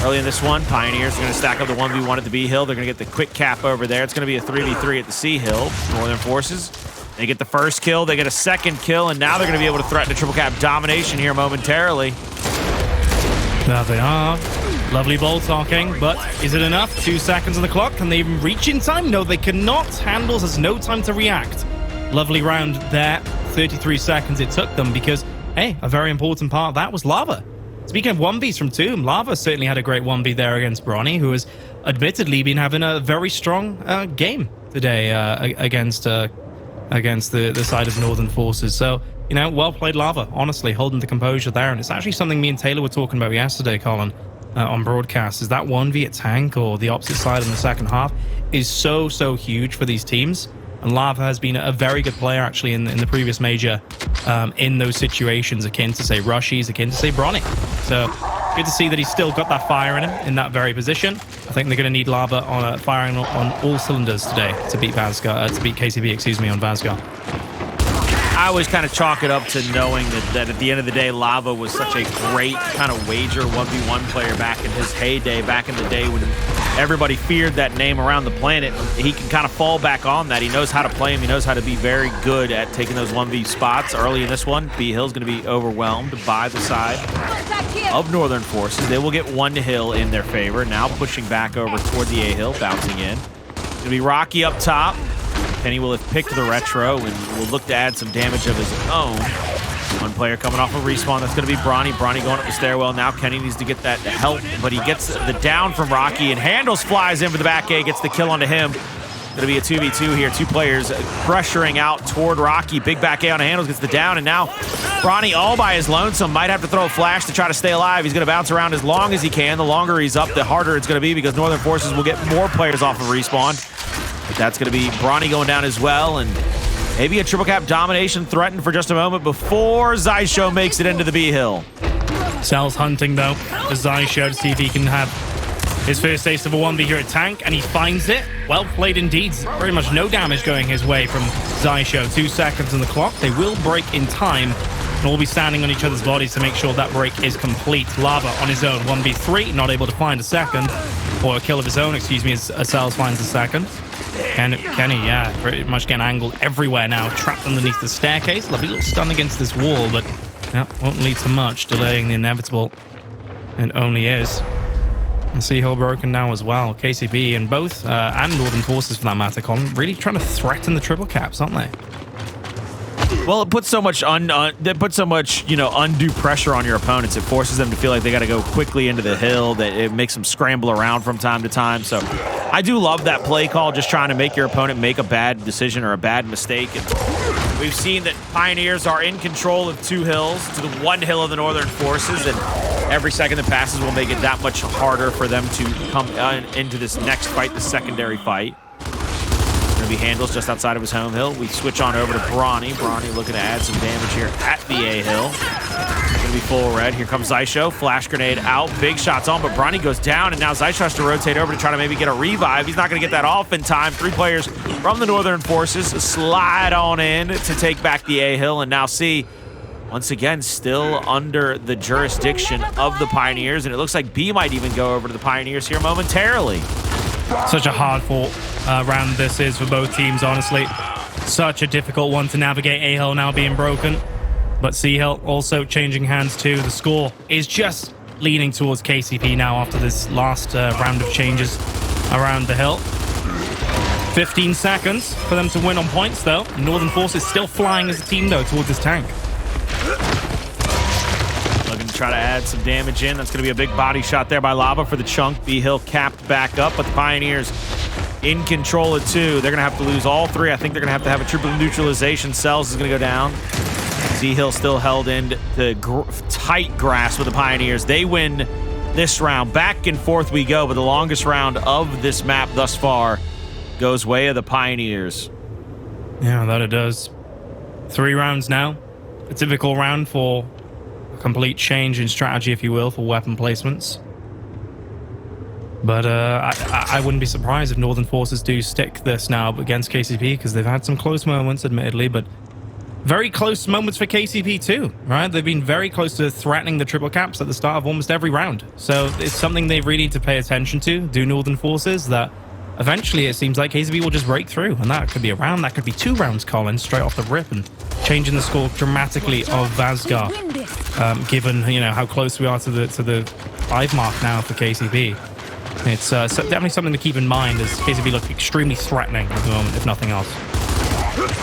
Early in this one, Pioneers are going to stack up the 1v1 at the B hill. They're going to get the quick cap over there. It's going to be a 3v3 at the C hill. Northern Forces, they get the first kill, they get a second kill, and now they're going to be able to threaten a triple cap domination here momentarily. There they are. Lovely ball talking, but is it enough? 2 seconds on the clock. Can they even reach in time? No, they cannot. Hndles has no time to react. Lovely round there. 33 seconds it took them because, hey, a very important part of that was Lava. Speaking of 1Vs from Tomb, Lava certainly had a great 1V there against Bronny, who has admittedly been having a very strong game today against the side of Northern Forces. So, well played, Lava, honestly, holding the composure there. And it's actually something me and Taylor were talking about yesterday, Colin, on broadcast, is that 1v at tank or the opposite side in the second half is so huge for these teams. And Lava has been a very good player actually in the previous major in those situations, akin to say Rushies, akin to say Bronny. So good to see that he's still got that fire in him in that very position. I think they're going to need Lava on firing on all cylinders today to beat Vasgar, to beat KCP, excuse me, on Vasgar. I always kind of chalk it up to knowing that at the end of the day, Lava was such a great kind of wager 1v1 player back in his heyday, back in the day when everybody feared that name around the planet. He can kind of fall back on that. He knows how to play him. He knows how to be very good at taking those 1v spots. Early in this one, B Hill's going to be overwhelmed by the side of Northern Forces. They will get 1 hill in their favor. Now pushing back over toward the A hill, bouncing in. It's going to be Rocky up top. Kenny will have picked the retro and will look to add some damage of his own. One player coming off a respawn. That's going to be Bronny. Bronny going up the stairwell. Now Kenny needs to get that help, but he gets the down from Rocky, and Hndles flies in for the back A, gets the kill onto him. Going to be a 2v2 here. 2 players pressuring out toward Rocky. Big back A on Hndles, gets the down, and now Bronny all by his lonesome. Might have to throw a flash to try to stay alive. He's going to bounce around as long as he can. The longer he's up, the harder it's going to be because Northern Forces will get more players off of respawn. But that's going to be Bronny going down as well, and maybe a triple cap domination threatened for just a moment before Xysho makes it into the B hill. Cellz hunting though for Xysho to see if he can have his first taste of a 1v here at tank, and he finds it. Well played indeed. Very much no damage going his way from Xysho. 2 seconds on the clock. They will break in time, and we'll be standing on each other's bodies to make sure that break is complete. Lava on his own, 1v3, not able to find a second, or a kill of his own, excuse me, as Acells finds the second. Kenny, yeah, pretty much getting angled everywhere now, trapped underneath the staircase. Lovely little stun against this wall, but yeah, won't lead to much, delaying the inevitable. It only is. And Seahill broken now as well. KCP and both, and Northern Forces for that matter, Colin, really trying to threaten the triple caps, aren't they? Well, it puts so much undue pressure on your opponents. It forces them to feel like they got to go quickly into the hill. That it makes them scramble around from time to time. So I do love that play call, just trying to make your opponent make a bad decision or a bad mistake. And we've seen that Pioneers are in control of 2 hills to the 1 hill of the Northern Forces, and every second that passes will make it that much harder for them to come into this next fight, the secondary fight. Gonna be Hndles just outside of his home hill. We switch on over to Bronny. Bronny looking to add some damage here at the A hill. Gonna be full red. Here comes Xysho. Flash grenade out. Big shots on, but Bronny goes down, and now Xysho has to rotate over to try to maybe get a revive. He's not gonna get that off in time. 3 players from the Northern Forces slide on in to take back the A hill, and now see, once again, still under the jurisdiction of the Pioneers, and it looks like B might even go over to the Pioneers here momentarily. Such a hard-fought round this is for both teams, honestly. Such a difficult one to navigate. A hill now being broken, but C hill also changing hands too. The score is just leaning towards KCP now after this last round of changes around the hill. 15 seconds for them to win on points, though. Northern Forces still flying as a team, though, towards this tank. Looking to try to add some damage in. That's going to be a big body shot there by Lava for the chunk. B-Hill capped back up, but the Pioneers in control of 2. They're going to have to lose all 3. I think they're going to have a triple neutralization. Cellz is going to go down. Z-Hill still held in the tight grasp with the Pioneers. They win this round. Back and forth we go, but the longest round of this map thus far goes way of the Pioneers. Yeah, that it does. 3 rounds now. A typical round for a complete change in strategy, if you will, for weapon placements. But I wouldn't be surprised if Northern Forces do stick this now against KCP, because they've had some close moments, admittedly, but very close moments for KCP too, right? They've been very close to threatening the triple caps at the start of almost every round. So it's something they really need to pay attention to, do Northern Forces, that eventually it seems like KCP will just break through, and that could be a round, that could be 2 rounds, Colin, straight off the rip, and changing the score dramatically of Vasgar, given, you know, how close we are to the 5 mark now for KCP. It's definitely something to keep in mind, as KCP look extremely threatening at the moment, if nothing else.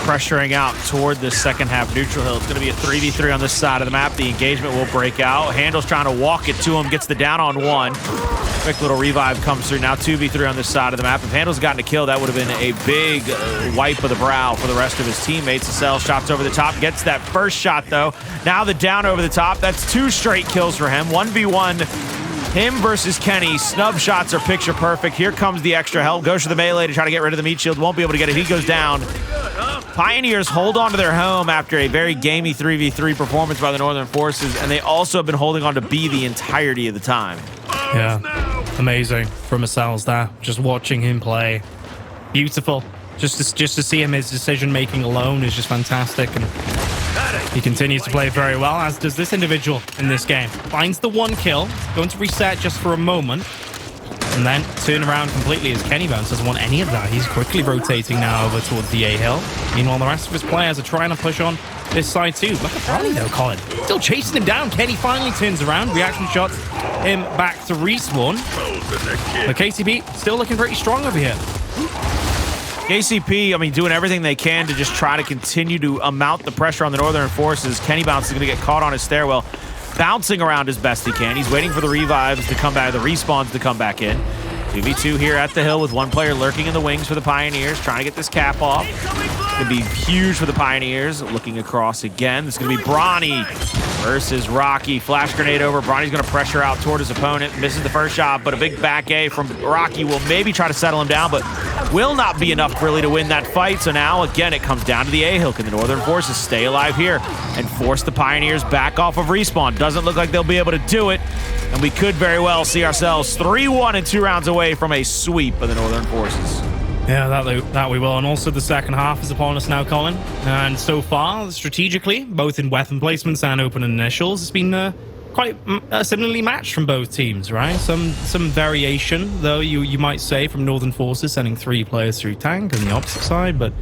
Pressuring out toward the second half neutral hill. It's going to be a 3v3 on this side of the map. The engagement will break out. Hndles trying to walk it to him, gets the down on 1. Quick little revive comes through. Now 2v3 on this side of the map. If Hndles gotten a kill, that would have been a big wipe of the brow for the rest of his teammates. Cellz shots over the top, gets that first shot though. Now the down over the top. That's 2 straight kills for him. 1v1. Him versus Kenny. Snub shots are picture perfect. Here comes the extra help. Goes to the melee to try to get rid of the meat shield. Won't be able to get it. He goes down. Pioneers hold on to their home after a very gamey 3v3 performance by the Northern Forces, and they also have been holding on to B the entirety of the time. Yeah, amazing from Acells there. Just watching him play, beautiful. Just to see him, his decision making alone is just fantastic, and he continues to play very well, as does this individual in this game. Finds the 1 kill, going to reset just for a moment, and then turn around completely as KennyBounce doesn't want any of that. He's quickly rotating now over towards the A hill. Meanwhile, the rest of his players are trying to push on this side too. Look at Bronny though, Colin. Still chasing him down. Kenny finally turns around. Reaction shots him back to respawn. The KCP still looking pretty strong over here. KCP, I mean, doing everything they can to just try to continue to mount the pressure on the Northern Forces. KennyBounce is going to get caught on his stairwell, bouncing around as best he can. He's waiting for the revives to come back, the respawns to come back in. 2v2 here at the hill with 1 player lurking in the wings for the Pioneers, trying to get this cap off. It's going to be huge for the Pioneers. Looking across again. This is going to be Bronny versus Rocky. Flash grenade over. Bronny's going to pressure out toward his opponent. Misses the first shot, but a big back A from Rocky will maybe try to settle him down, but will not be enough really to win that fight. So now, again, it comes down to the A-Hill. Can the Northern Forces stay alive here and force the Pioneers back off of respawn? Doesn't look like they'll be able to do it, and we could very well see ourselves 3-1 and 2 rounds away from a sweep of the Northern Forces. Yeah, that we will. And also the second half is upon us now, Colin. And so far, strategically, both in weapon placements and open initials, it's been quite similarly matched from both teams, right? Some variation, though, you might say, from Northern Forces sending 3 players through tank on the opposite side, but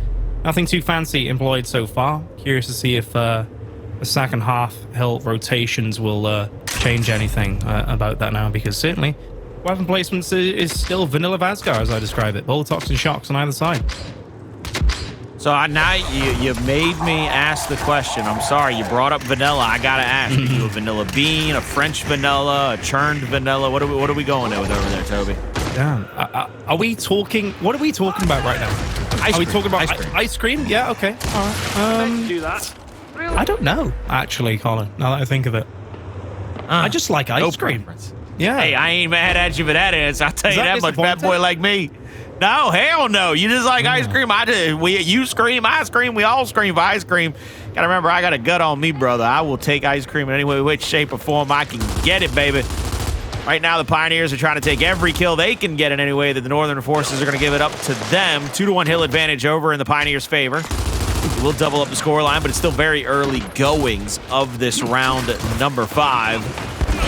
nothing too fancy employed so far. Curious to see if the second half hill rotations will change anything about that now, because certainly weapon placements is still vanilla Vasgar, as I describe it. Boltox and shocks on either side. So now you made me ask the question. I'm sorry, you brought up vanilla. I gotta ask, are you a vanilla bean, a French vanilla, a churned vanilla? What are we going with over there, Toby? Damn. Are we talking? What are we talking about right now? Are we talking about ice cream? Yeah. Okay. All right. Do that. I don't know, actually, Colin. Now that I think of it, I just like ice cream. Preference. Yeah. Hey, I ain't mad at you for that answer. I'll tell you that much, bad boy like me. No, hell no. You just like ice cream. You scream, I scream, we all scream for ice cream. Gotta remember, I got a gut on me, brother. I will take ice cream in any way, which shape or form I can get it, baby. Right now, the Pioneers are trying to take every kill they can get in any way that the Northern Forces are going to give it up to them. 2-1 hill advantage over in the Pioneers' favor. We'll double up the scoreline, but it's still very early goings of this round number 5.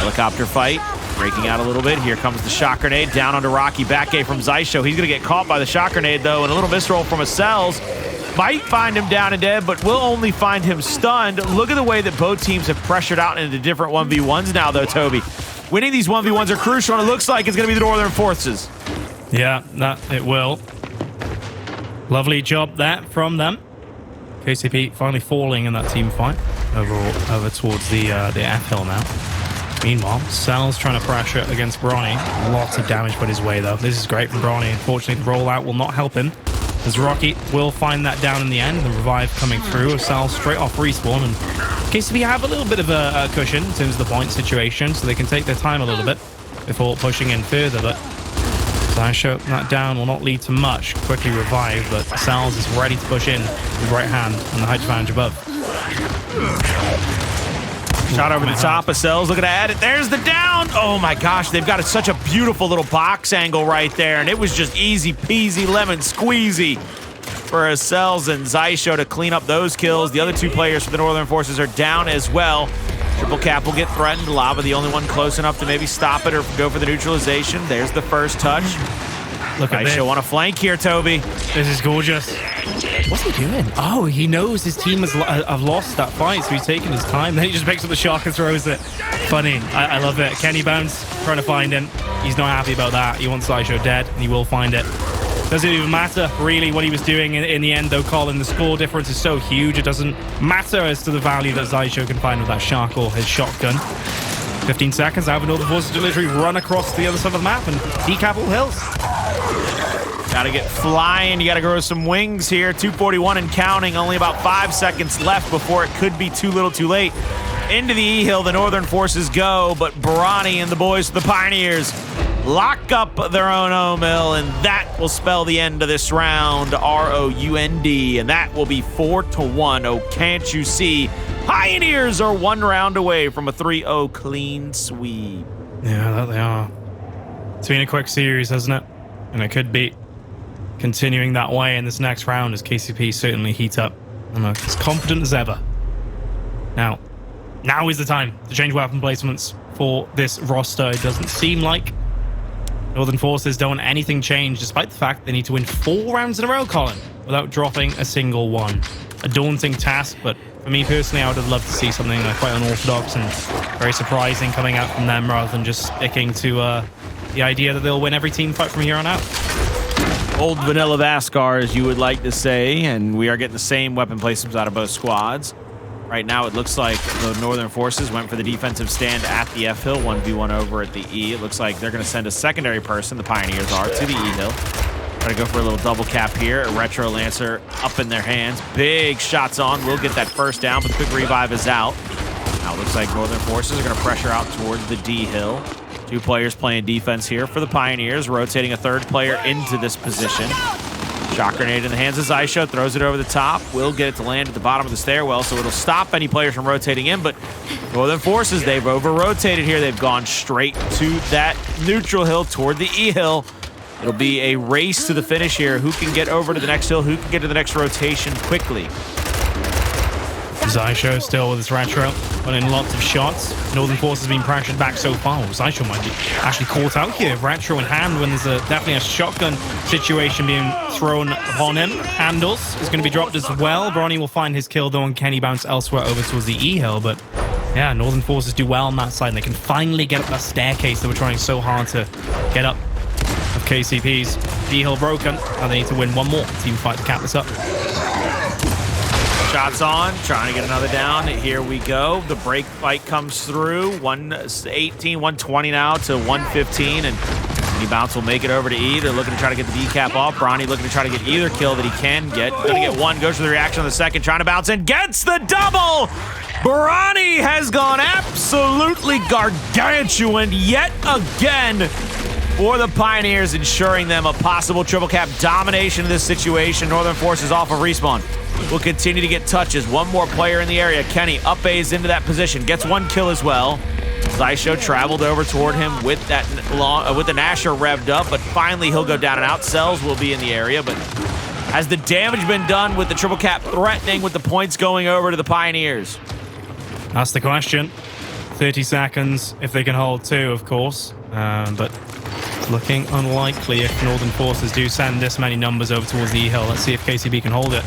Helicopter fight, breaking out a little bit. Here comes the shock grenade down onto Rocky. Back A from Xysho. He's going to get caught by the shock grenade, though, and a little misroll from Acells. Might find him down and dead, but will only find him stunned. Look at the way that both teams have pressured out into different 1v1s now, though, Toby. Winning these 1v1s are crucial, and it looks like it's going to be the Northern Forces. Yeah, that it will. Lovely job there from them. KCP finally falling in that team fight over towards the F hill now. Meanwhile, Cellz trying to pressure against Bronny. Lots of damage put his way, though. This is great from Bronny. Unfortunately, the rollout will not help him, as Rocky will find that down in the end. The revive coming through. Cellz straight off respawn, and KCP have a little bit of a cushion in terms of the point situation, so they can take their time a little bit before pushing in further. But Xysho, that down will not lead to much. Quickly revived, but Cellz is ready to push in with right hand and the height advantage above. Shot over the top of Cellz, looking to add it. There's the down. Oh my gosh, they've got such a beautiful little box angle right there, and it was just easy peasy lemon squeezy for Cellz and Xysho to clean up those kills. The other 2 players for the Northern Forces are down as well. Triple cap will get threatened. Lava the only one close enough to maybe stop it or go for the neutralization. There's the first touch. Look at this. Xysho on a flank here, Toby. This is gorgeous. What's he doing? Oh, he knows his team have lost that fight, so he's taking his time. Then he just picks up the shark and throws it. Funny. I love it. KennyBounce trying to find him. He's not happy about that. He wants Xysho dead, and he will find it. Doesn't even matter, really, what he was doing in the end, though, Colin. The score difference is so huge, it doesn't matter as to the value that Xysho can find with that shark or his shotgun. 15 seconds, I have another Forces to literally run across the other side of the map and decap all hills. Gotta get flying. You gotta grow some wings here. 241 and counting. Only about 5 seconds left before it could be too little too late. Into the E-hill, the Northern Forces go, but Bronny and the boys of the Pioneers lock up their own O-mill, and that will spell the end of this round. R-O-U-N-D, and that will be 4-1. Oh, can't you see? Pioneers are 1 round away from a 3-0 clean sweep. Yeah, that they are. It's been a quick series, hasn't it? And it could be continuing that way in this next round as KCP certainly heat up. I'm as confident as ever. Now is the time to change weapon placements for this roster. It doesn't seem like Northern Forces don't want anything change, despite the fact they need to win 4 rounds in a row, Colin, without dropping a single one. A daunting task, but for me personally, I would have loved to see something quite unorthodox and very surprising coming out from them, rather than just sticking to the idea that they'll win every team fight from here on out. Old vanilla Vasgar, as you would like to say, and we are getting the same weapon placements out of both squads. Right now, it looks like the Northern Forces went for the defensive stand at the F-hill, 1v1 over at the E. It looks like they're going to send a secondary person, the Pioneers are, to the E-hill. Try to go for a little double cap here. A Retro Lancer up in their hands. Big shots on. We'll get that first down, but the quick revive is out. Now it looks like Northern Forces are going to pressure out towards the D-hill. 2 players playing defense here for the Pioneers, rotating a 3rd player into this position. Shock grenade in the hands of Xysho, throws it over the top. Will get it to land at the bottom of the stairwell, so it'll stop any players from rotating in, but Northern Forces, they've over-rotated here. They've gone straight to that neutral hill toward the E-hill. It'll be a race to the finish here. Who can get over to the next hill? Who can get to the next rotation quickly? Xysho still with his retro, putting in lots of shots. Northern Forces being pressured back so far. Xysho might be actually caught out here, retro in hand, when there's definitely a shotgun situation being thrown upon him. Hndles is going to be dropped as well. Bronny will find his kill though, and KennyBounce elsewhere over towards the E-hill, but yeah, Northern Forces do well on that side, and they can finally get up that staircase that we're trying so hard to get up of KCP's. D-hill broken, and they need to win 1 more team fight to cap this up. Shots on, trying to get another down. Here we go. The break fight comes through. 118, 120 now to 115, and KennyBounce will make it over to E. They're looking to try to get the decap off. Bronny looking to try to get either kill that he can get. Gonna get 1, goes for the reaction on the second, trying to bounce in, gets the double! Bronny has gone absolutely gargantuan yet again. for the Pioneers, ensuring them a possible triple cap domination of this situation. Northern Forces off of respawn will continue to get touches. One more player in the area. Kenny up A's into that position, gets one kill as well. Xysho traveled over toward him with that with the Nasher revved up, but finally he'll go down and out. Cellz will be in the area, but has the damage been done with the triple cap threatening, with the points going over to the Pioneers? That's the question. 30 seconds if they can hold 2, of course, but it's looking unlikely if Northern Forces do send this many numbers over towards the E-Hill. Let's see if KCB can hold it.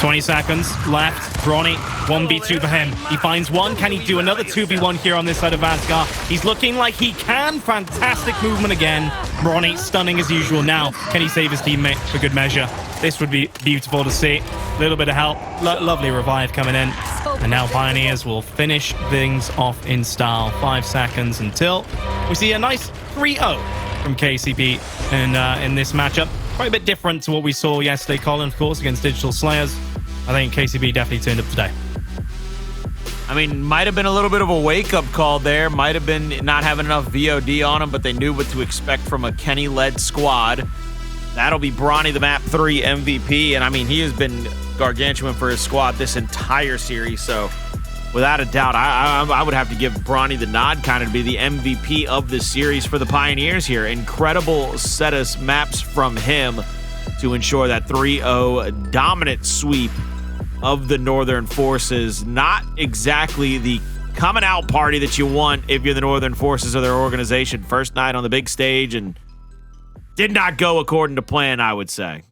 20 seconds left. Bronny, 1v2 for him. He finds one. Can he do another 2v1 here on this side of Vasgar? He's looking like he can. Fantastic movement again. Bronny stunning as usual. Now, can he save his teammate for good measure? This would be beautiful to see. A little bit of help. Lovely revive coming in. And now Pioneers will finish things off in style. 5 seconds until we see a nice 3-0 from KCP in this matchup. Quite a bit different to what we saw yesterday, Colin, of course, against Digital Slayers. I think KCB definitely turned up today. I mean, might have been a little bit of a wake-up call there. Might have been not having enough VOD on them, but they knew what to expect from a Kenny-led squad. That'll be Bronny, the Map 3 MVP, and I mean, he has been gargantuan for his squad this entire series, so without a doubt, I would have to give Bronny the nod kind of to be the MVP of this series for the Pioneers here. Incredible set of maps from him to ensure that 3-0 dominant sweep of the Northern Forces. Not exactly the coming out party that you want if you're the Northern Forces or their organization. First night on the big stage and did not go according to plan, I would say.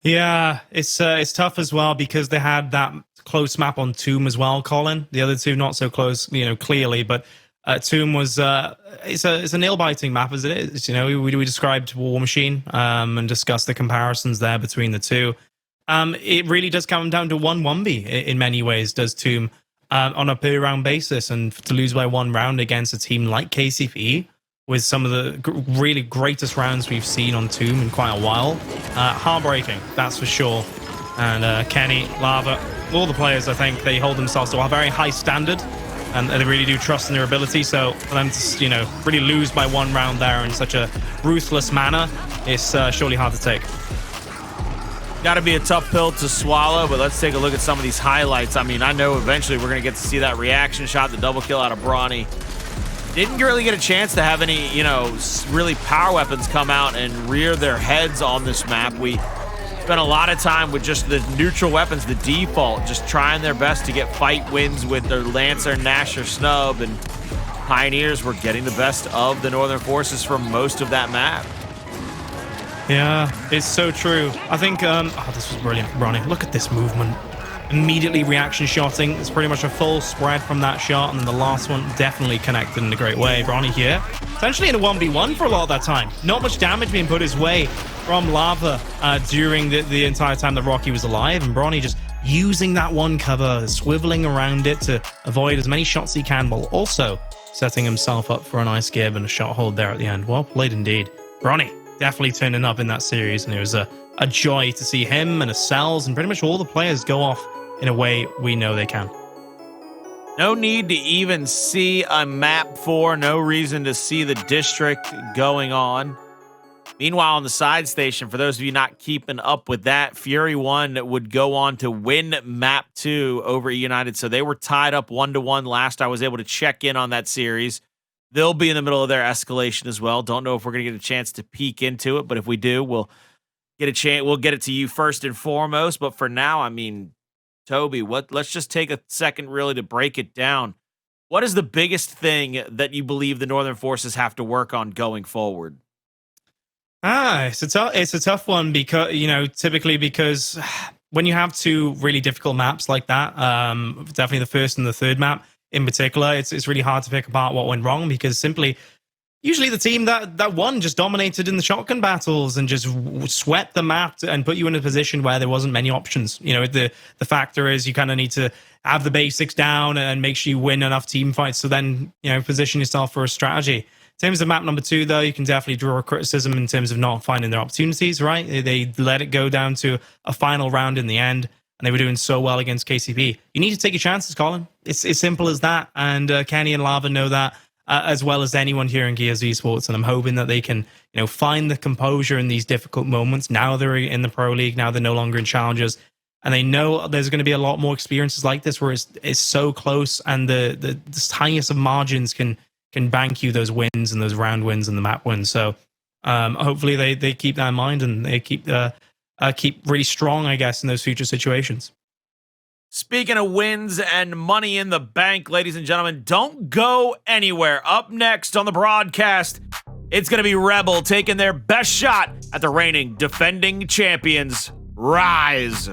Yeah, it's tough as well because they had that close map on Tomb as well, Colin. The other two not so close, clearly, but Tomb was it's a nail-biting map as it is. We described War Machine and discussed the comparisons there between the two. It really does come down to 1-1B in many ways, does Tomb, on a per round basis, and to lose by 1 round against a team like KCP with some of the really greatest rounds we've seen on Tomb in quite a while. Heartbreaking, that's for sure. And Kenny, Lava, all the players, I think they hold themselves to a very high standard, and they really do trust in their ability. So for them to, really lose by 1 round there in such a ruthless manner, it's surely hard to take. Got to be a tough pill to swallow, but let's take a look at some of these highlights. I mean, I know eventually we're going to get to see that reaction shot, the double kill out of Bronny. Didn't really get a chance to have any, really power weapons come out and rear their heads on this map. We spent a lot of time with just the neutral weapons, the default, just trying their best to get fight wins with their Lancer, Nasher, Snub, and Pioneers were getting the best of the Northern Forces for most of that map. Yeah, it's so true. I think, this was brilliant, Bronny. Look at this movement. Immediately reaction shotting. It's pretty much a full spread from that shot, and then the last one definitely connected in a great way. Bronny here, essentially in a 1v1 for a lot of that time. Not much damage being put his way from Lava during the entire time that Rocky was alive, and Bronny just using that one cover, swiveling around it to avoid as many shots he can, while also setting himself up for a nice give and a shot hold there at the end. Well played indeed. Bronny definitely turning up in that series, and it was a joy to see him and Acells and pretty much all the players go off in a way we know they can. No need to even see a map 4, no reason to see the district going on. Meanwhile, on the side station, for those of you not keeping up with that, Fury 1 would go on to win map 2 over United, so they were tied up 1-1 last I was able to check in on that series. They'll be in the middle of their escalation as well. Don't know if we're going to get a chance to peek into it, but if we do, we'll get a chance. We'll get it to you first and foremost. But for now, I mean, Toby, let's just take a second really to break it down. What is the biggest thing that you believe the Northern Forces have to work on going forward? It's a tough one because, typically because when you have 2 really difficult maps like that, definitely the first and the third map in particular, it's really hard to pick apart what went wrong because simply usually the team that won just dominated in the shotgun battles and just swept the map and put you in a position where there wasn't many options. The factor is you kind of need to have the basics down and make sure you win enough team fights. So then, position yourself for a strategy. In terms of map number 2, though, you can definitely draw a criticism in terms of not finding their opportunities, right? They let it go down to a final round in the end, and they were doing so well against KCP. You need to take your chances, Colin. It's as simple as that, and Kenny and Lava know that. as well as anyone here in Gears Esports. And I'm hoping that they can, find the composure in these difficult moments. Now they're in the Pro League. Now they're no longer in Challengers. And they know there's going to be a lot more experiences like this where it's so close, and the tiniest of margins can bank you those wins and those round wins and the map wins. So hopefully they keep that in mind, and they keep really strong, I guess, in those future situations. Speaking of wins and money in the bank, ladies and gentlemen, don't go anywhere. Up next on the broadcast, it's going to be Rebel taking their best shot at the reigning defending champions, Rise.